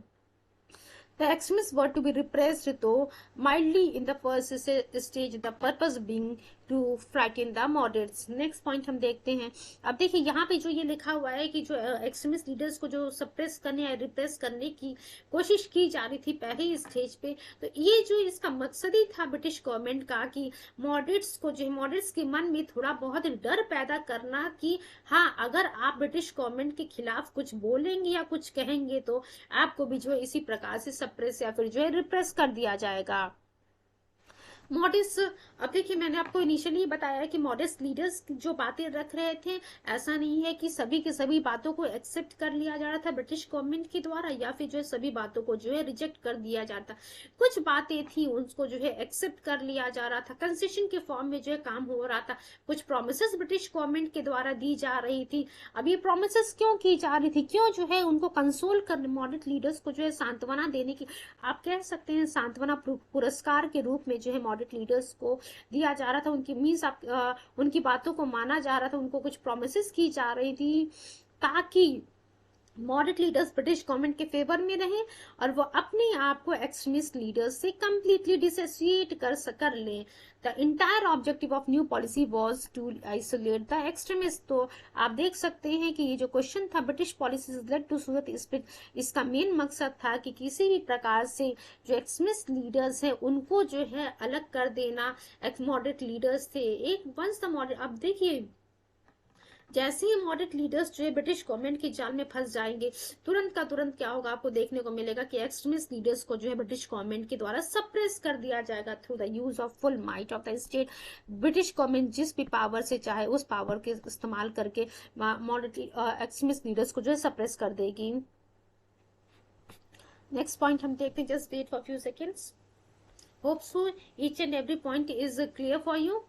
The extremists were to be repressed though mildly in the first stage, the purpose being to frighten the moderates। Next point हम देखते हैं। अब देखिए यहाँ पे जो ये लिखा हुआ है कि जो एक्सट्रीमिस्ट लीडर्स को जो सप्रेस करने या रिप्रेस करने की कोशिश की जा रही थी पहले स्टेज पे, तो ये जो इसका मकसद ही था ब्रिटिश गवर्नमेंट का कि मॉडरेट्स को जो मॉडरेट्स के मन में थोड़ा बहुत डर पैदा करना कि हाँ अगर आप ब्रिटिश गवर्नमेंट के खिलाफ कुछ बोलेंगे या कुछ कहेंगे तो आपको भी जो है इसी प्रकार से सप्रेस या फिर जो है रिप्रेस कर दिया जाएगा। मॉडरेट्स, अब देखिए मैंने आपको इनिशियली बताया कि मॉडरेट्स लीडर्स जो बातें रख रहे थे ऐसा नहीं है कि सभी की सभी बातों को एक्सेप्ट कर लिया जा रहा था ब्रिटिश गवर्नमेंट के द्वारा या फिर जो है सभी बातों को जो है रिजेक्ट कर दिया जाता। कुछ बातें थी उनको जो है एक्सेप्ट कर लिया जा रहा था, कंसेशन के फॉर्म में जो है काम हो रहा था। कुछ प्रोमिसेस ब्रिटिश गवर्नमेंट के द्वारा दी जा रही थी। अब ये प्रोमिसेस क्यों की जा रही थी, क्यों जो है उनको कंसोल कर मॉडरेट लीडर्स को जो है सांत्वना देने की, आप कह सकते हैं सांत्वना पुरस्कार के रूप में जो है लीडर्स को दिया जा रहा था। उनकी मीन्स उनकी बातों को माना जा रहा था, उनको कुछ प्रोमिसेस की जा रही थी ताकि मॉडरेट लीडर्स ब्रिटिश गवर्नमेंट के फेवर में रहे और वो अपने आप को एक्सट्रीमिस्ट लीडर्स से कंप्लीटली डिसोसिएट कर लें। The entire objective of new policy was to isolate the extremist. तो आप देख सकते हैं कि ये जो क्वेश्चन था, British policy led to Surat split, इसका मेन मकसद था कि किसी भी प्रकार से जो एक्सट्रीमिस्ट लीडर्स हैं उनको जो है अलग कर देना। मॉडरेट लीडर्स थे एक वंस द मॉडरेट, अब देखिए जैसे ही मॉडरेट लीडर्स जो है ब्रिटिश गवर्नमेंट की जाल में फंस जाएंगे, तुरंत का तुरंत क्या होगा, आपको देखने को मिलेगा कि एक्सट्रीमिस्ट लीडर्स को जो है ब्रिटिश गवर्नमेंट के द्वारा सप्रेस कर दिया जाएगा through the use of full might of the state. British government जिस भी पावर से चाहे उस पावर के इस्तेमाल करके मॉडरेट एक्सट्रीमिस्ट लीडर्स को जो है सप्रेस कर देगी। नेक्स्ट पॉइंट हम देखते हैं, just wait for few seconds. Hope so each and every point is clear for you.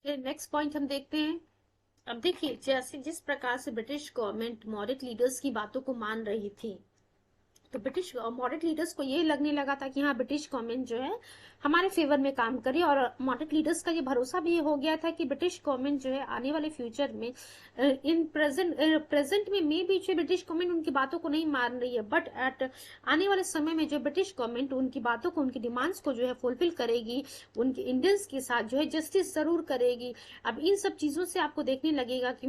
Next point हम देखते हैं। अब देखिए जैसे जिस प्रकार से ब्रिटिश गवर्नमेंट मॉडरेट लीडर्स की बातों को मान रही थी, तो ब्रिटिश मॉडरेट लीडर्स को ये लगने लगा था कि हाँ ब्रिटिश गवर्नमेंट जो है हमारे फेवर में काम करे, और मॉडरेट लीडर्स का ये भरोसा भी हो गया था कि ब्रिटिश गवर्नमेंट जो है आने वाले फ्यूचर में इन प्रेजेंट में मे भी जो ब्रिटिश गवर्नमेंट उनकी बातों को नहीं मान रही है, बट एट आने वाले समय में जो ब्रिटिश गवर्नमेंट उनकी बातों को, उनकी डिमांड्स को जो है फुलफिल करेगी, उनके इंडियंस के साथ जो है जस्टिस जरूर करेगी। अब इन सब चीजों से आपको देखने लगेगा कि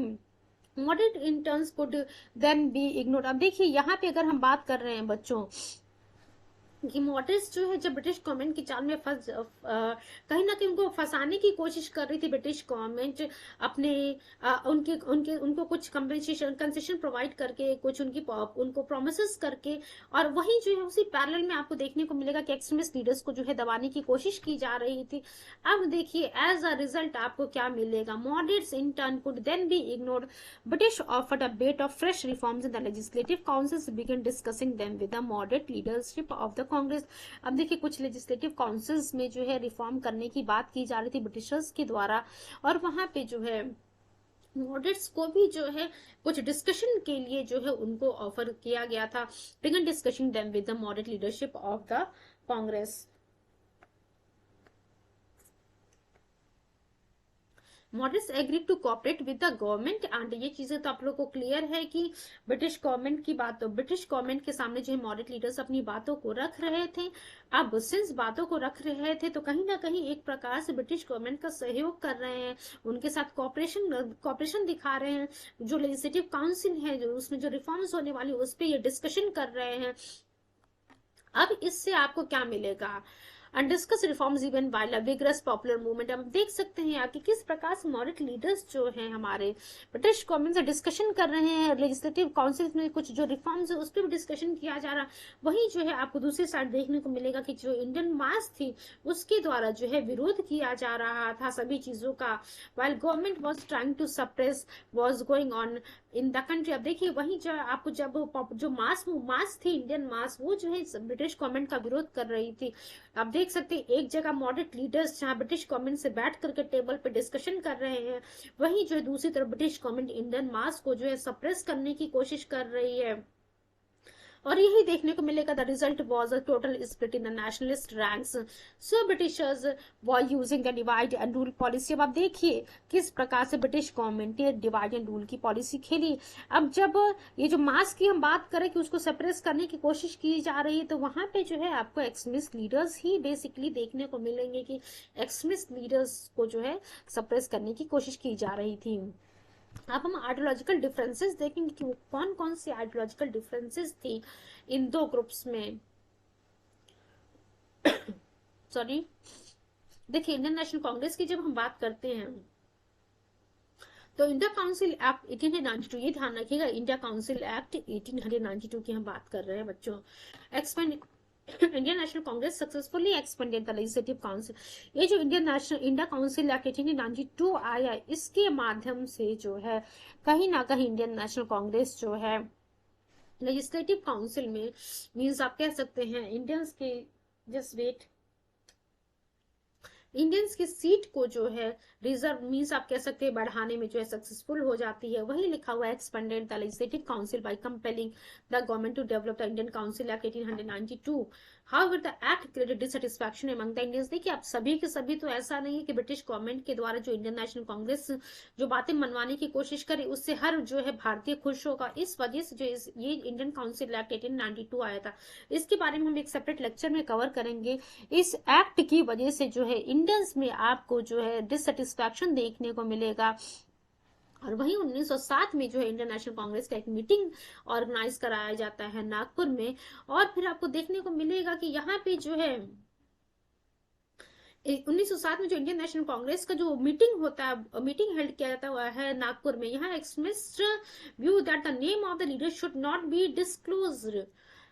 moderate interns could then be ignored. अब देखिए यहाँ पे अगर हम बात कर रहे हैं बच्चों कि मॉडरेट्स जो है जब ब्रिटिश गवर्नमेंट की चाल में फंस कहीं ना कहीं उनको फंसाने की कोशिश कर रही थी ब्रिटिश गवर्नमेंट, अपने उनके उनके उनको कुछ कंपनसेशन कंसेशन प्रोवाइड करके, कुछ उनको प्रोमिस करके, और वहीं जो है उसी पैरेलल में आपको देखने को मिलेगा कि एक्सट्रीमिस्ट लीडर्स को जो है दबाने की कोशिश की जा रही थी। अब देखिए एज अ रिजल्ट आपको क्या मिलेगा, moderates in turn could then be ignored. British offered a bait of fresh reforms in the legislative councils, began discussing them with the moderate leadership of the Congress. अब देखिए कुछ लेजिस्लेटिव काउंसिल्स में जो है reform करने की बात की जा रही थी ब्रिटिशर्स के द्वारा, और वहां पे जो है मॉडरेट्स को भी जो है कुछ डिस्कशन के लिए जो है उनको ऑफर किया गया था। Began discussing them with the moderate leadership of the Congress. Moderates agree to cooperate with the government, and ये चीजें तो आप लोगों को क्लियर है कि ब्रिटिश गवर्नमेंट के सामने जो है मॉडरेट लीडर्स अपनी बातों को रख रहे थे। अब सिंस बातों को रख रहे थे तो कहीं ना कहीं एक प्रकार से ब्रिटिश गवर्नमेंट का सहयोग कर रहे हैं, उनके साथ कॉपरेशन दिखा रहे हैं। जो लेजिस्लेटिव काउंसिल है जो उसमें जो रिफॉर्म्स होने वाली उस पर ये डिस्कशन कर रहे हैं। अब इससे आपको क्या मिलेगा, and discuss reforms even while a vigorous popular movement। हम देख सकते हैं कि किस प्रकार से मॉडरेट लीडर्स जो हैं हमारे ब्रिटिश गवर्नमेंट से डिस्कशन कर रहे हैं, लेजिस्लेटिव काउंसिल में कुछ जो रिफॉर्म्स है उस पर भी डिस्कशन किया जा रहा। वहीं जो है आपको दूसरी साइड देखने को मिलेगा कि जो इंडियन मास थी उसके द्वारा जो है विरोध किया जा रहा था सभी चीजों का, while government was trying to suppress was going on in the country. अब देखिए वहीं जो आपको जब जो मास थी इंडियन मास, वो जो है ब्रिटिश गवर्नमेंट का विरोध कर रही थी। आप देख सकते हैं एक जगह मॉडरेट लीडर्स जहां ब्रिटिश गवर्नमेंट से बैठ करके टेबल पे डिस्कशन कर रहे हैं, वहीं जो है दूसरी तरफ ब्रिटिश गवर्नमेंट इंडियन मास को जो है सप्रेस करने की कोशिश कर रही है। और यही देखने को मिलेगा the result was a total split in the nationalist ranks. So Britishers were using the divide and rule policy. अब आप देखिए किस प्रकार से ब्रिटिश गवर्नमेंट ने डिवाइड एंड रूल की पॉलिसी खेली। अब जब ये जो मास की हम बात करें कि उसको सप्रेस करने की कोशिश की जा रही है, तो वहां पे जो है आपको एक्सट्रीमिस्ट लीडर्स ही बेसिकली देखने को मिलेंगे कि एक्सट्रीमिस्ट लीडर्स को जो है सप्रेस करने की कोशिश की जा रही थी। अब हम आइडियोलॉजिकल डिफरेंसेस देखेंगे कि वो कौन कौन सी आइडियोलॉजिकल डिफरेंसेस थी इन दो ग्रुप्स में। सॉरी, देखिए इंडियन नेशनल कांग्रेस की जब हम बात करते हैं तो इंडिया काउंसिल एक्ट 1892, ये ध्यान रखिएगा इंडिया काउंसिल एक्ट 1892 की हम बात कर रहे हैं बच्चों। Expand Indian National Congress successfully expanded the legislative council. ये जो इंडिया काउंसिल एक्ट 1892 आया, इसके माध्यम से जो है कहीं ना कहीं इंडियन नेशनल कांग्रेस जो है लेजिस्लेटिव काउंसिल में, मींस आप कह सकते हैं इंडियंस के, जस्ट वेट, इंडियंस की सीट को जो है रिजर्व मीन्स आप कह सकते हैं बढ़ाने में जो है सक्सेसफुल हो जाती है। वही लिखा हुआ है expanded the legislative council by compelling the government to develop the Indian council act 1892। However the act created dissatisfaction among the Indians. देखिए आप सभी के सभी तो ऐसा नहीं है कि ब्रिटिश गवर्नमेंट के द्वारा जो इंडियन नेशनल कांग्रेस जो बातें मनवाने की कोशिश करे उससे हर जो है भारतीय खुश होगा। इस वजह से जो ये इंडियन काउंसिल एक्ट 1892 आया था, इसके बारे में हम एक सेपरेट लेक्चर में कवर करेंगे। इस एक्ट की वजह से जो है इंडियंस में आपको जो है डिससेटिस्फैक्शन देखने को मिलेगा। और वहीं 1907 में जो है इंडियन नेशनल कांग्रेस का एक मीटिंग ऑर्गेनाइज कराया जाता है नागपुर में। और फिर आपको देखने को मिलेगा कि यहाँ पे जो है 1907 में जो इंडियन नेशनल कांग्रेस का जो मीटिंग होता है, मीटिंग हेल्ड किया जाता हुआ है नागपुर में, यहाँ expressed view that the name of the leader should not be disclosed.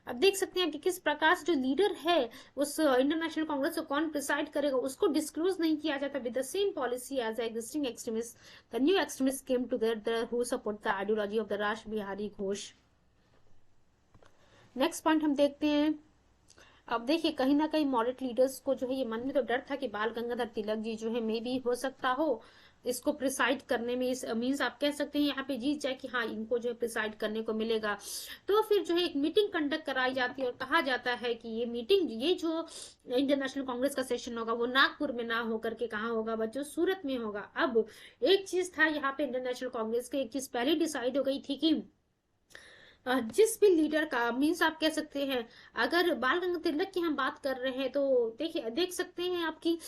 अब देख सकते हैं कि किस प्रकार से जो लीडर है उस इंडियन नेशनल कांग्रेस को कौन प्रिसाइड करेगा उसको डिस्क्लोज नहीं किया जाता। With the same policy as existing extremist, the new extremist came together who support the ideology of the Rash Behari Ghosh. Next point हम देखते हैं। अब देखिए कहीं ना कहीं मॉडरेट लीडर्स को जो है ये मन में तो डर था कि बाल गंगाधर तिलक जी जो है मे भी हो सकता हो इसको प्रिसाइड करने में, इस मीन्स आप कह सकते हैं यहाँ पे जीत जाए कि हाँ इनको जो है प्रिसाइड करने को मिलेगा। तो फिर जो है एक मीटिंग कंडक्ट कराई जाती है और कहा जाता है कि ये मीटिंग, ये जो इंडियन नेशनल कांग्रेस का सेशन होगा वो नागपुर में ना होकर के कहाँ होगा बच्चों, सूरत में होगा। अब एक चीज था यहाँ पे इंडियन नेशनल कांग्रेस की एक चीज पहले डिसाइड हो गई थी कि जिस भी लीडर का मीन्स आप कह सकते हैं, अगर बाल गंगाधर तिलक की हम बात कर रहे हैं तो देखिए देख सकते हैं आपकी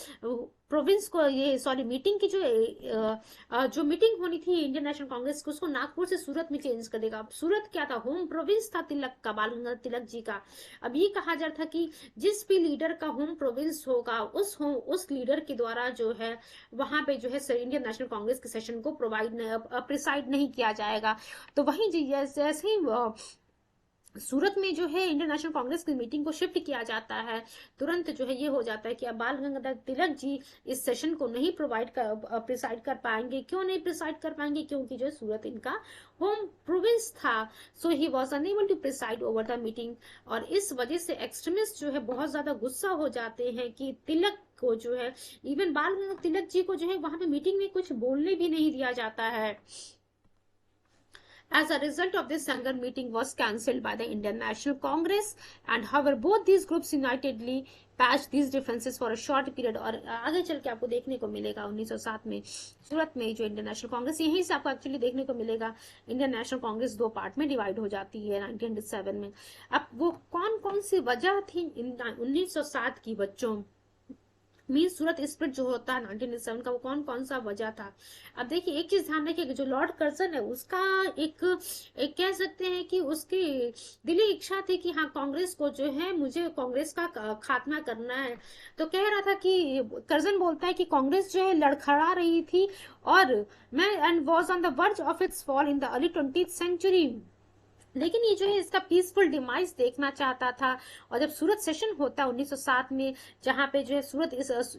प्रोविंस को, ये सॉरी मीटिंग की जो मीटिंग होनी थी इंडियन नेशनल कांग्रेस को, उसको नागपुर से सूरत में चेंज कर देगा। अब सूरत क्या था, होम प्रोविंस था तिलक का, बाल गंगाधर तिलक जी का। अब ये कहा जा रहा था कि जिस भी लीडर का होम प्रोविंस होगा उस लीडर के द्वारा जो है वहां पे जो है इंडियन नेशनल कांग्रेस के सेशन को प्रिसाइड नहीं किया जाएगा। तो वहीं जैसे ही सूरत में जो है इंडियन नेशनल कांग्रेस की मीटिंग को शिफ्ट किया जाता है, तुरंत जो है ये हो जाता है कि अब बाल गंगाधर तिलक जी इस सेशन को नहीं प्रिसाइड कर पाएंगे। क्यों नहीं प्रिसाइड कर पाएंगे, क्योंकि जो सूरत इनका होम प्रोविंस था। So he was unable to preside over the meeting. और इस वजह से एक्सट्रीमिस्ट जो है बहुत ज्यादा गुस्सा हो जाते हैं कि तिलक को जो है, इवन बाल गंगाधर तिलक जी को जो है वहां पे मीटिंग में कुछ बोलने भी नहीं दिया जाता है। As a result of this, Sangar meeting was cancelled by the Indian National Congress, and however both these groups unitedly patched these differences for a short period। और आगे चल के आपको देखने को मिलेगा 1907 में सूरत में जो इंडियन नेशनल कांग्रेस, यहीं से आपको एक्चुअली देखने को मिलेगा इंडियन नेशनल कांग्रेस दो पार्ट में डिवाइड हो जाती है 1907 में। अब वो कौन कौन सी वजह थी 1907 की बच्चों, मीन सूरत स्प्लिट जो होता है 1907 का, वो कौन कौन सा वजह था। अब देखिए एक चीज ध्यान रखिए, जो लॉर्ड कर्जन है उसका एक कह सकते हैं कि उसकी दिली इच्छा थी कि हाँ कांग्रेस को जो है, मुझे कांग्रेस का खात्मा करना है। तो कह रहा था कि कर्जन बोलता है कि कांग्रेस जो है लड़खड़ा रही थी और मैं and was on the verge of its fall in the early 20th century. लेकिन ये जो है इसका पीसफुल डिमाइस देखना चाहता था। और जब सूरत सेशन होता है 1907 में, जहां पे जो है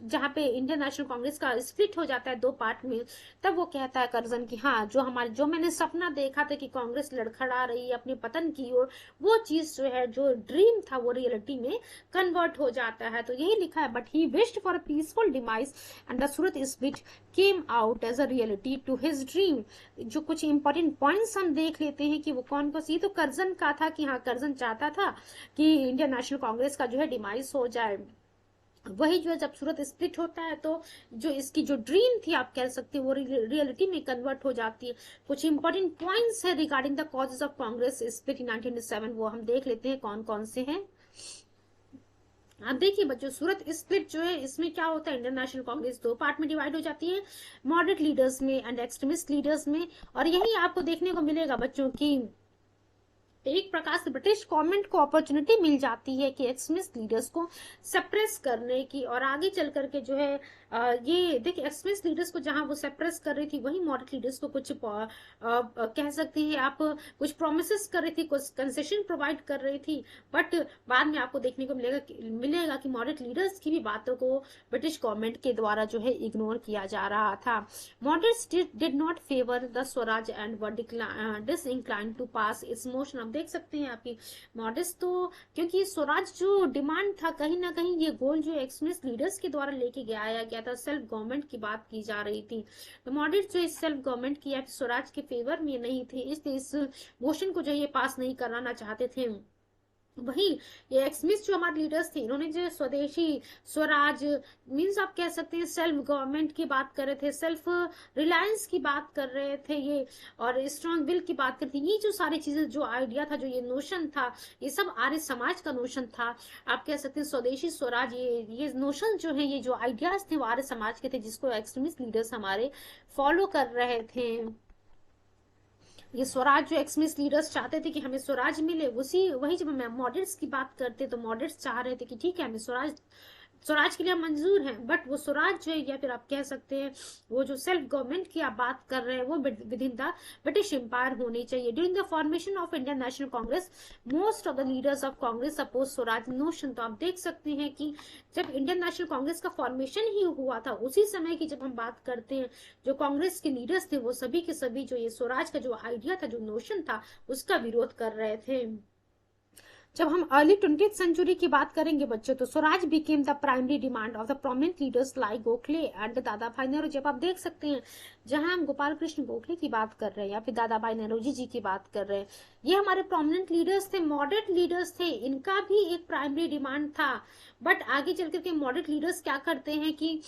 जहां पे इंडियन नेशनल कांग्रेस का स्प्लिट हो जाता है दो पार्ट में, तब वो कहता है कर्जन कि हाँ जो मैंने सपना देखा था कि कांग्रेस लड़खड़ा रही है अपने पतन की ओर, वो चीज जो है, जो ड्रीम था वो रियलिटी में कन्वर्ट हो जाता है। तो यही लिखा है, but he wished for a peaceful demise and the Surat split came out as a reality to his dream. जो कुछ इंपॉर्टेंट पॉइंट्स हम देख लेते हैं कि वो कौन कौन सी, तो कर्जन का था कि हाँ कर्जन चाहता था कि इंडियन नेशनल कांग्रेस का जो है डिमाइस हो जाए। वही जो है जब सूरत स्प्लिट होता है तो जो इसकी जो ड्रीम थी आप कह सकते हैं वो रियलिटी में कन्वर्ट हो जाती है। कुछ इंपॉर्टेंट पॉइंट्स है regarding the causes of Congress split in 1907, वो हम देख लेते हैं कौन कौन से हैं। अब देखिए बच्चों, सूरत स्प्लिट जो है इसमें क्या होता है, इंडियन नेशनल कांग्रेस दो पार्ट में डिवाइड हो जाती है, मॉडरेट लीडर्स में एंड एक्सट्रीमिस्ट लीडर्स में। और यही आपको देखने को मिलेगा बच्चों की एक प्रकार से ब्रिटिश गवर्नमेंट को अपॉर्चुनिटी मिल जाती है कि एक्सट्रीमिस्ट लीडर्स को सप्रेस करने की। और आगे चल करके जो है ये देखिए एक्सट्रीमिस्ट लीडर्स को जहां वो सप्रेस कर रही थी, वही मॉडरेट लीडर्स को कुछ कह सकते हैं आप कुछ प्रोमिस कर रही थी, कुछ कंसेशन प्रोवाइड कर रही थी। बट बाद में आपको देखने को मिलेगा कि मॉडरेट लीडर्स की भी बातों को ब्रिटिश गवर्नमेंट के द्वारा जो है इग्नोर किया जा रहा था। Moderates did not favour the swaraj and were disinclined to pass its motion. अब देख सकते हैं आपकी मॉडरेट्स तो, क्योंकि स्वराज जो डिमांड था कहीं ना कहीं ये गोल जो एक्सट्रीमिस्ट लीडर्स के द्वारा लेके आया गया था, सेल्फ गवर्नमेंट की बात की जा रही थी। तो मॉडरेट्स जो इस सेल्फ गवर्नमेंट की या स्वराज के फेवर में नहीं थे, इसलिए इस मोशन को जो ये पास नहीं कराना चाहते थे। वही ये एक्समिस जो हमारे लीडर्स थे, इन्होंने जो स्वदेशी स्वराज मीन्स आप कह सकते हैं सेल्फ गवर्नमेंट की बात कर रहे थे, सेल्फ रिलायंस की बात कर रहे थे ये, और स्ट्रॉन्ग विल की बात करते, ये जो सारी चीजें, जो आइडिया था, जो ये नोशन था, ये सब आर्य समाज का नोशन था। आप कह सकते हैं स्वदेशी स्वराज, ये नोशन जो है, ये जो आइडियाज थे वो आर्य समाज के थे, जिसको एक्सट्रीमिस्ट लीडर्स हमारे फॉलो कर रहे थे। ये स्वराज जो एक्सट्रीमिस्ट लीडर्स चाहते थे कि हमें स्वराज मिले, वही जब हम मॉडरेट्स की बात करते तो मॉडरेट्स चाह रहे थे कि ठीक है, हमें स्वराज के लिए मंजूर है, बट वो स्वराज जो है, या फिर आप कह सकते हैं वो जो सेल्फ गवर्नमेंट की आप बात कर रहे हैं, वो within the British empire होनी चाहिए। During the formation of Indian National Congress, most of the leaders of Congress oppose Swaraj notion. तो आप देख सकते हैं कि जब इंडियन नेशनल कांग्रेस का फॉर्मेशन ही हुआ था, उसी समय की जब हम बात करते हैं, जो कांग्रेस के लीडर्स थे, वो सभी के सभी जो ये स्वराज का जो आइडिया था, जो नोशन था, उसका विरोध कर रहे थे। जब हम अर्ली 20th सेंचुरी की बात करेंगे बच्चों, तो Swaraj became the primary demand of the prominent leaders like Gokhale and दादा भाई नौरोजी। जब आप देख सकते हैं, जहां हम गोपाल कृष्ण गोखले की बात कर रहे हैं या फिर दादा भाई नौरोजी जी की बात कर रहे हैं, ये हमारे प्रोमिनेंट लीडर्स थे, मॉडरेट लीडर्स थे, इनका भी एक प्राइमरी डिमांड था। बट आगे चल करके मॉडरेट लीडर्स क्या करते हैं कि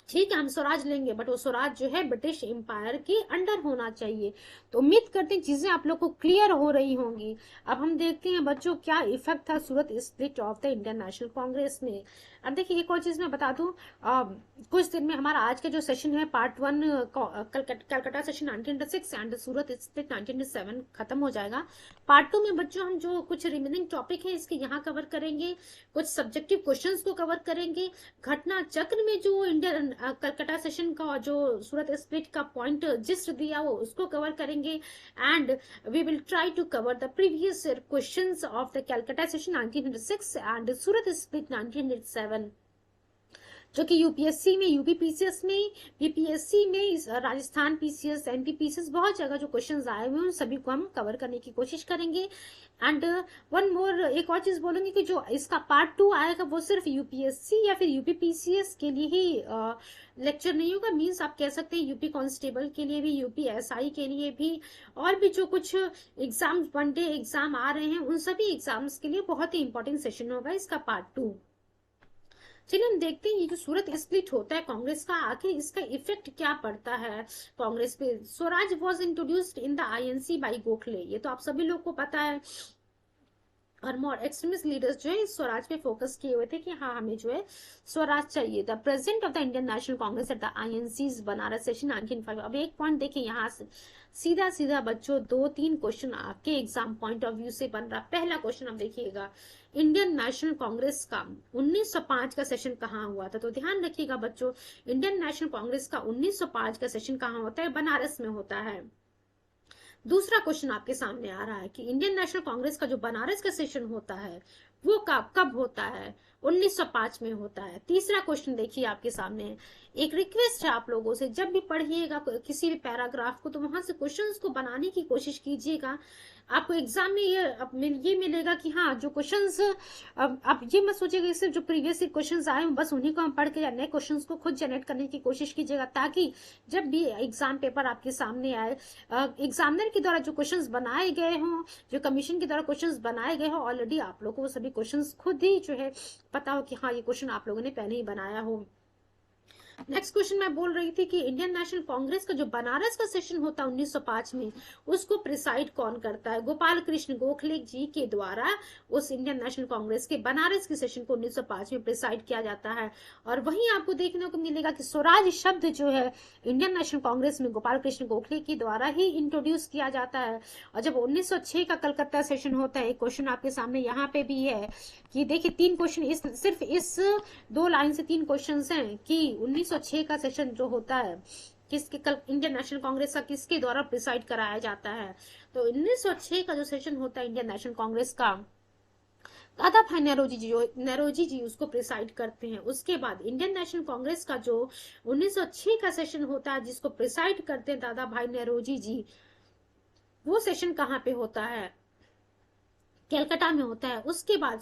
ठीक है हम स्वराज लेंगे, बट वो स्वराज जो है ब्रिटिश एम्पायर के अंडर होना चाहिए। तो उम्मीद करते हैं चीजें आप लोग को क्लियर हो रही होंगी। अब हम देखते हैं बच्चों क्या इफेक्ट था Surat split of the Indian National Congress में। अब देखिए एक और चीज मैं बता दूं, कुछ दिन में हमारा आज का जो सेशन है part 1 Calcutta session 1906 and Surat split 1907 खत्म हो जाएगा। पार्ट 2 में बच्चों हम जो कुछ रिमेनिंग टॉपिक है इसके यहाँ कवर करेंगे, कुछ सब्जेक्टिव क्वेश्चंस को कवर करेंगे, घटना चक्र में जो इंडियन कलकत्ता सेशन का जो सूरत स्प्लिट का पॉइंट जिस्ट दिया वो उसको कवर करेंगे, and we will try to cover the previous questions of the Calcutta session 1906 and Surat split 1907, जो कि यूपीएससी में, यूपीपीसीएस में, बीपीएससी में, राजस्थान पीसीएस, एनटीपीसीएस, बहुत जगह जो क्वेश्चंस आए हुए हैं उन सभी को हम कवर करने की कोशिश करेंगे। एंड वन मोर, एक और चीज बोलूंगी कि जो इसका पार्ट 2 आएगा वो सिर्फ यूपीएससी या फिर यूपीपीसीएस के लिए ही लेक्चर नहीं होगा। मीन्स आप कह सकते हैं यूपी कांस्टेबल के लिए भी, यूपीएसआई के लिए भी, और भी जो कुछ एग्जाम, 1 डे एग्जाम आ रहे हैं, उन सभी एग्जाम्स के लिए बहुत ही इंपॉर्टेंट सेशन होगा इसका पार्ट 2। चलिए हम देखते हैं ये जो सूरत स्प्लिट होता है कांग्रेस का, आखिर इसका इफेक्ट क्या पड़ता है कांग्रेस पे। Swaraj was introduced in the INC by Gokhale, ये तो आप सभी लोग को पता है। और मोर एक्सट्रीमिस्ट लीडर्स जो है स्वराज पे फोकस किए हुए थे कि हाँ हमें जो है स्वराज चाहिए। The president of the Indian National Congress at the INC's Banaras session 1905। अब एक पॉइंट देखिए यहाँ से सीधा सीधा बच्चों 2-3 क्वेश्चन आपके एग्जाम पॉइंट ऑफ व्यू से बन रहा। पहला क्वेश्चन आप देखिएगा, इंडियन नेशनल कांग्रेस का 1905 का सेशन कहाँ हुआ था? तो ध्यान रखिएगा बच्चों, इंडियन नेशनल कांग्रेस का 1905 का सेशन कहाँ होता है? बनारस में होता है। दूसरा क्वेश्चन आपके सामने आ रहा है कि इंडियन नेशनल कांग्रेस का जो बनारस का सेशन होता है वो कब होता है? 1905 में होता है। तीसरा क्वेश्चन देखिए आपके सामने है, एक रिक्वेस्ट है आप लोगों से, जब भी पढ़िएगा किसी भी पैराग्राफ को तो वहां से क्वेश्चंस को बनाने की कोशिश कीजिएगा। आपको एग्जाम में ये मिलेगा कि हाँ जो क्वेश्चंस, आप ये मत सोचिएगा सिर्फ जो प्रीवियस क्वेश्चंस आए बस उन्हीं को हम पढ़ के या नए क्वेश्चंस को खुद जनरेट करने की कोशिश कीजिएगा, ताकि जब भी एग्जाम पेपर आपके सामने आए, एग्जामिनर के द्वारा जो क्वेश्चंस बनाए गए हों, जो कमीशन के द्वारा क्वेश्चंस बनाए गए हों, ऑलरेडी आप लोगों को वो सभी क्वेश्चंस खुद ही जो है पता हो कि हाँ ये क्वेश्चन आप लोगों ने पहले ही बनाया हो। नेक्स्ट क्वेश्चन मैं बोल रही थी कि इंडियन नेशनल कांग्रेस का जो बनारस का सेशन होता है 1905 में, उसको प्रिसाइड कौन करता है? गोपाल कृष्ण गोखले जी के द्वारा उस इंडियन नेशनल कांग्रेस के बनारस के सेशन को 1905 में प्रिसाइड किया जाता है। और वहीं आपको देखने को मिलेगा कि स्वराज शब्द जो है इंडियन नेशनल कांग्रेस में गोपाल कृष्ण गोखले के द्वारा ही इंट्रोड्यूस किया जाता है। और जब 1906 का कलकत्ता सेशन होता है, एक क्वेश्चन आपके सामने यहाँ पे भी है कि देखिए 3 क्वेश्चन, सिर्फ इस 2 लाइन से 3 क्वेश्चन हैं कि 1906 का सेशन जो होता है किसके, इंडियन नेशनल कांग्रेस का किसके द्वारा प्रिसाइड कराया जाता है? तो 1906 का जो सेशन होता है इंडियन नेशनल कांग्रेस का, दादा भाई नौरोजी जी उसको प्रिसाइड करते हैं। उसके बाद इंडियन नेशनल कांग्रेस का जो 1906 का सेशन होता है जिसको प्रिसाइड करते हैं दादा भाई नौरोजी जी, वो सेशन कहाँ पे होता है? कलकत्ता में होता है। उसके बाद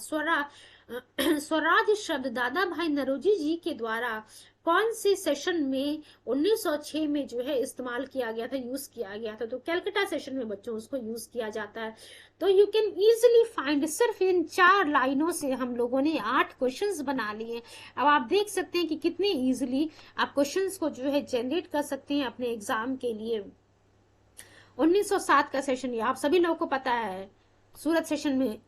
स्वराज शब्द दादा भाई नौरोजी जी के द्वारा कौन से सेशन में 1906 में जो है इस्तेमाल किया गया था, यूज किया गया था? तो कैलकाटा सेशन में बच्चों उसको यूज किया जाता है। तो यू कैन इजिली फाइंड, सिर्फ इन 4 लाइनों से हम लोगों ने 8 क्वेश्चंस बना लिए। अब आप देख सकते हैं कि कितने इजिली आप क्वेश्चंस को जो है जनरेट कर सकते हैं अपने एग्जाम के लिए। 1907 का सेशन ये आप सभी लोगों को पता है, सूरत सेशन में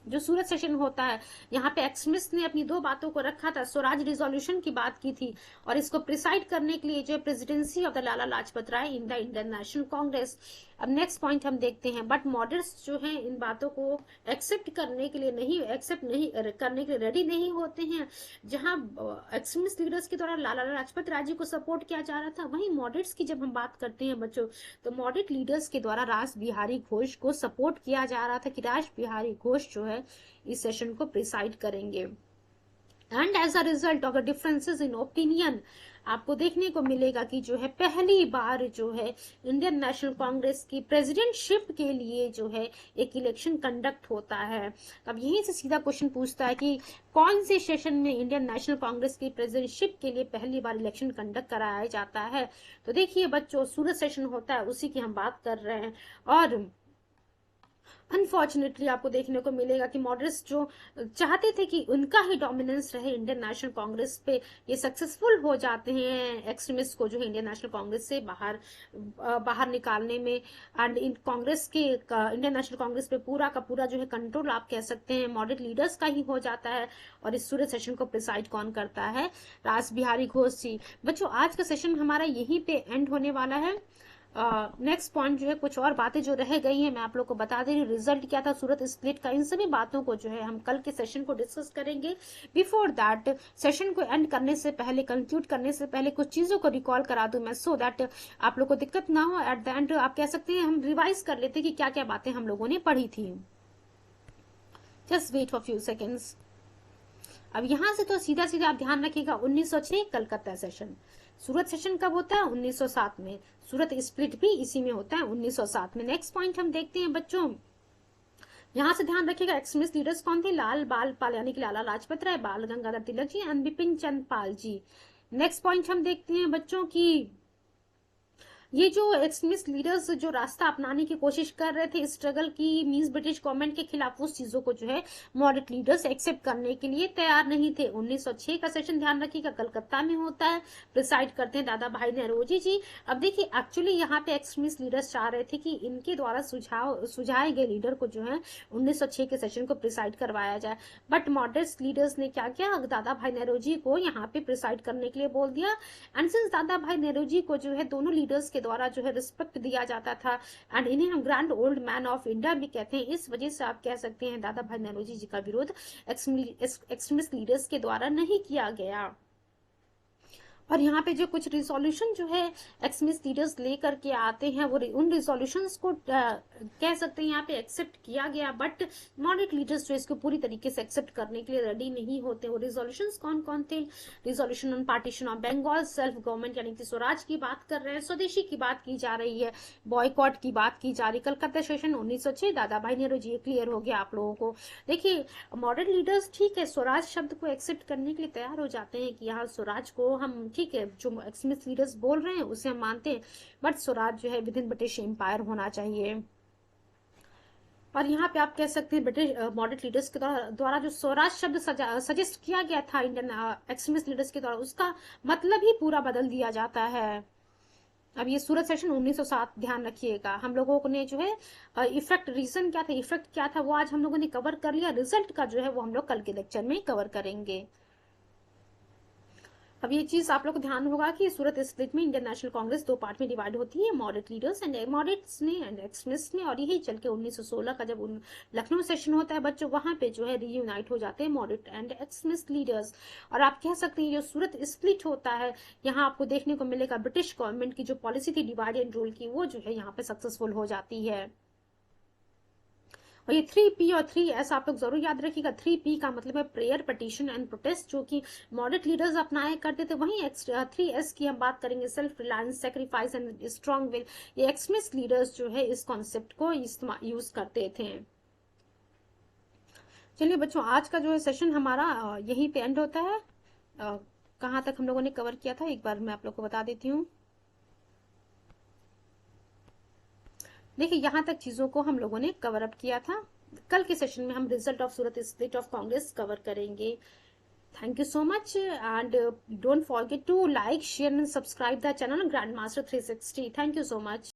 जो सूरत सेशन होता है, यहाँ पे एक्समिस ने अपनी 2 बातों को रखा था। स्वराज रिजोल्यूशन की बात की थी और इसको प्रिसाइड करने के लिए जो presidency of the Lala Lajpat Rai in the Indian National Congress. अब नेक्स्ट पॉइंट हम देखते हैं, बट मॉडर्स जो हैं इन बातों को एक्सेप्ट करने के लिए नहीं करने के लिए रेडी नहीं होते हैं। जहां एक्सट्रीमिस्ट लीडर्स के द्वारा लाला लाजपत राय जी को सपोर्ट किया जा रहा था, वहीं मॉडरेट्स की जब हम बात करते हैं बच्चों, तो मॉडरेट लीडर्स के द्वारा रास बिहारी घोष को सपोर्ट किया जा रहा था कि रास बिहारी घोष जो है इस सेशन को प्रिसाइड करेंगे। And as a result of the differences in opinion, आपको देखने को मिलेगा कि जो है पहली बार जो है इंडियन नेशनल कांग्रेस की प्रेसिडेंटशिप के लिए जो है एक इलेक्शन कंडक्ट होता है। अब यहीं से सीधा क्वेश्चन पूछता है कि कौन से सेशन में इंडियन नेशनल कांग्रेस की प्रेसिडेंटशिप के लिए पहली बार इलेक्शन कंडक्ट कराया जाता है? तो देखिए बच्चों, सूरत सेशन होता है, उसी की हम बात कर रहे हैं। और अनफॉर्चुनेटली आपको देखने को मिलेगा कि मॉडरेट्स जो चाहते थे कि उनका ही डोमिनेंस रहे इंडियन नेशनल कांग्रेस पे, ये सक्सेसफुल हो जाते हैं एक्सट्रीमिस्ट को जो है इंडियन नेशनल कांग्रेस से बाहर निकालने में। एंड इन कांग्रेस के इंडियन नेशनल कांग्रेस पे पूरा का पूरा जो है कंट्रोल आप कह सकते हैं मॉडरेट लीडर्स का ही हो जाता है। और इस सूरत सेशन को प्रिसाइड कौन करता है? रास बिहारी घोष जी। बच्चों, आज का सेशन हमारा यहीं पे एंड होने वाला है। नेक्स्ट पॉइंट जो है, कुछ और बातें जो रह गई हैं मैं आप लोग को बता दे रही हूँ। रिजल्ट क्या था सूरत स्प्लिट का, इन सभी बातों को जो है हम कल के सेशन को डिस्कस करेंगे। बिफोर दैट, सेशन को एंड करने से पहले, कंक्लूड करने से पहले कुछ चीजों को रिकॉल करा दूं मैं, सो दैट आप लोग को दिक्कत ना हो। एट द एंड आप कह सकते हैं हम रिवाइज कर लेते कि क्या क्या बातें हम लोगों ने पढ़ी थी। Just wait for few seconds. अब यहां से तो सीधा सीधा आप ध्यान रखिएगा, 1906 कलकत्ता सेशन। सूरत सेशन कब होता है? 1907 में। सूरत स्प्लिट भी इसी में होता है, 1907 में। नेक्स्ट पॉइंट हम देखते हैं बच्चों, यहां से ध्यान रखिएगा एक्सट्रीमिस्ट लीडर्स कौन थे? लाल बाल पाल यानी कि लाला Lajpat Rai, Bal Gangadhar Tilak ji and Bipin Chandra Pal ji. Next point हम देखते हैं बच्चों की ये जो एक्सट्रीमिस्ट लीडर्स जो रास्ता अपनाने की कोशिश कर रहे थे स्ट्रगल की, मींस ब्रिटिश गवर्नमेंट के खिलाफ, उस चीजों को जो है मॉडरेट लीडर्स एक्सेप्ट करने के लिए तैयार नहीं थे। 1906 का सेशन ध्यान रखिएगा कलकत्ता में होता है, प्रिसाइड करते हैं दादा भाई नौरोजी जी। अब देखिए एक्चुअली यहाँ पे एक्सट्रीमिस्ट लीडर्स चाह रहे थे कि इनके द्वारा सुझाए गए लीडर को जो है 1906 के सेशन को प्रिसाइड करवाया जाए। बट मॉडरेट लीडर्स ने क्या किया? दादा भाई नौरोजी को यहाँ पे प्रिसाइड करने के लिए बोल दिया। एंड सिंस दादा भाई नौरोजी को जो है दोनों लीडर्स के द्वारा जो है रिस्पेक्ट दिया जाता था, एंड इन्हें हम grand old man of India भी कहते हैं, इस वजह से आप कह सकते हैं दादा भाई नौरोजी जी का विरोध एक्सट्रीमिस्ट लीडर्स के द्वारा नहीं किया गया। और यहाँ पे जो कुछ रिजोल्यूशन जो है एक्सट्रीमिस्ट लीडर्स लेकर के आते हैं, वो उन रिजोल्यूशंस को कह सकते हैं यहाँ पे एक्सेप्ट किया गया, बट मॉडरेट लीडर्स जो इसको पूरी तरीके से एक्सेप्ट करने के लिए रेडी नहीं होते। वो रिजोल्यूशंस कौन कौन थे? Resolution on partition of Bengal, self government यानी कि स्वराज की बात कर रहे हैं, स्वदेशी की बात की जा रही है, बॉयकॉट की बात की जा रही, कलकत्ता सेशन 1906, दादा भाई नौरोजी। क्लियर हो गया आप लोगों को? देखिए मॉडरेट लीडर्स ठीक है स्वराज शब्द को एक्सेप्ट करने के लिए तैयार हो जाते हैं कि यहाँ स्वराज को हम, ठीक है जो एक्सट्रीमिस्ट लीडर्स बोल रहे हैं उसे हम मानते हैं, बट स्वराज जो है विद इन ब्रिटिश एम्पायर होना चाहिए। और यहाँ पे आप कह सकते हैं ब्रिटिश मॉडरेट लीडर्स के द्वारा जो स्वराज शब्द सजेस्ट किया गया था इंडियन एक्सट्रीमिस्ट लीडर्स के द्वारा, उसका मतलब ही पूरा बदल दिया जाता है। अब ये सूरत सेशन 1907 ध्यान रखिएगा। हम लोगों ने जो है इफेक्ट, रीजन क्या था, इफेक्ट क्या था, वो आज हम लोगों ने कवर कर लिया। रिजल्ट का जो है वो हम लोग कल के लेक्चर में कवर करेंगे। अब ये चीज आप लोग को ध्यान होगा कि सूरत स्प्लिट में इंडियन नेशनल कांग्रेस 2 पार्ट में डिवाइड होती है, मॉडरेट लीडर्स एंड मॉडरेट्स में एंड एक्सट्रीमिस्ट में। और यही चल के 1916 का जब लखनऊ सेशन होता है बच्चों, वहां पे जो है रीयूनाइट हो जाते हैं मॉडरेट एंड एक्सट्रीमिस्ट लीडर्स। और आप कह सकते हैं जो सूरत स्प्लिट होता है, यहाँ आपको देखने को मिलेगा ब्रिटिश गवर्नमेंट की जो पॉलिसी थी डिवाइड एंड रूल की, वो जो है यहाँ पे सक्सेसफुल हो जाती है। और ये 3P और 3S आप लोग जरूर याद रखिएगा। 3P का मतलब है प्रेयर, पिटीशन एंड प्रोटेस्ट, जो कि मॉडरेट लीडर्स अपनाया करते थे। वहीं 3S की हम बात करेंगे, self reliance, sacrifice and strong will. ये एक्सट्रीमिस्ट लीडर्स जो है इस कॉन्सेप्ट को यूज करते थे। चलिए बच्चों, आज का जो है सेशन हमारा यहीं पे एंड होता है। कहाँ तक हम लोगों ने कवर किया था एक बार मैं आप लोग को बता देती हूँ। देखिए यहाँ तक चीजों को हम लोगों ने कवर अप किया था। कल के सेशन में हम result of Surat state of Congress cover करेंगे। Thank you so much, and don't forget to like, share and subscribe the channel Grandmaster 360. Thank you so much.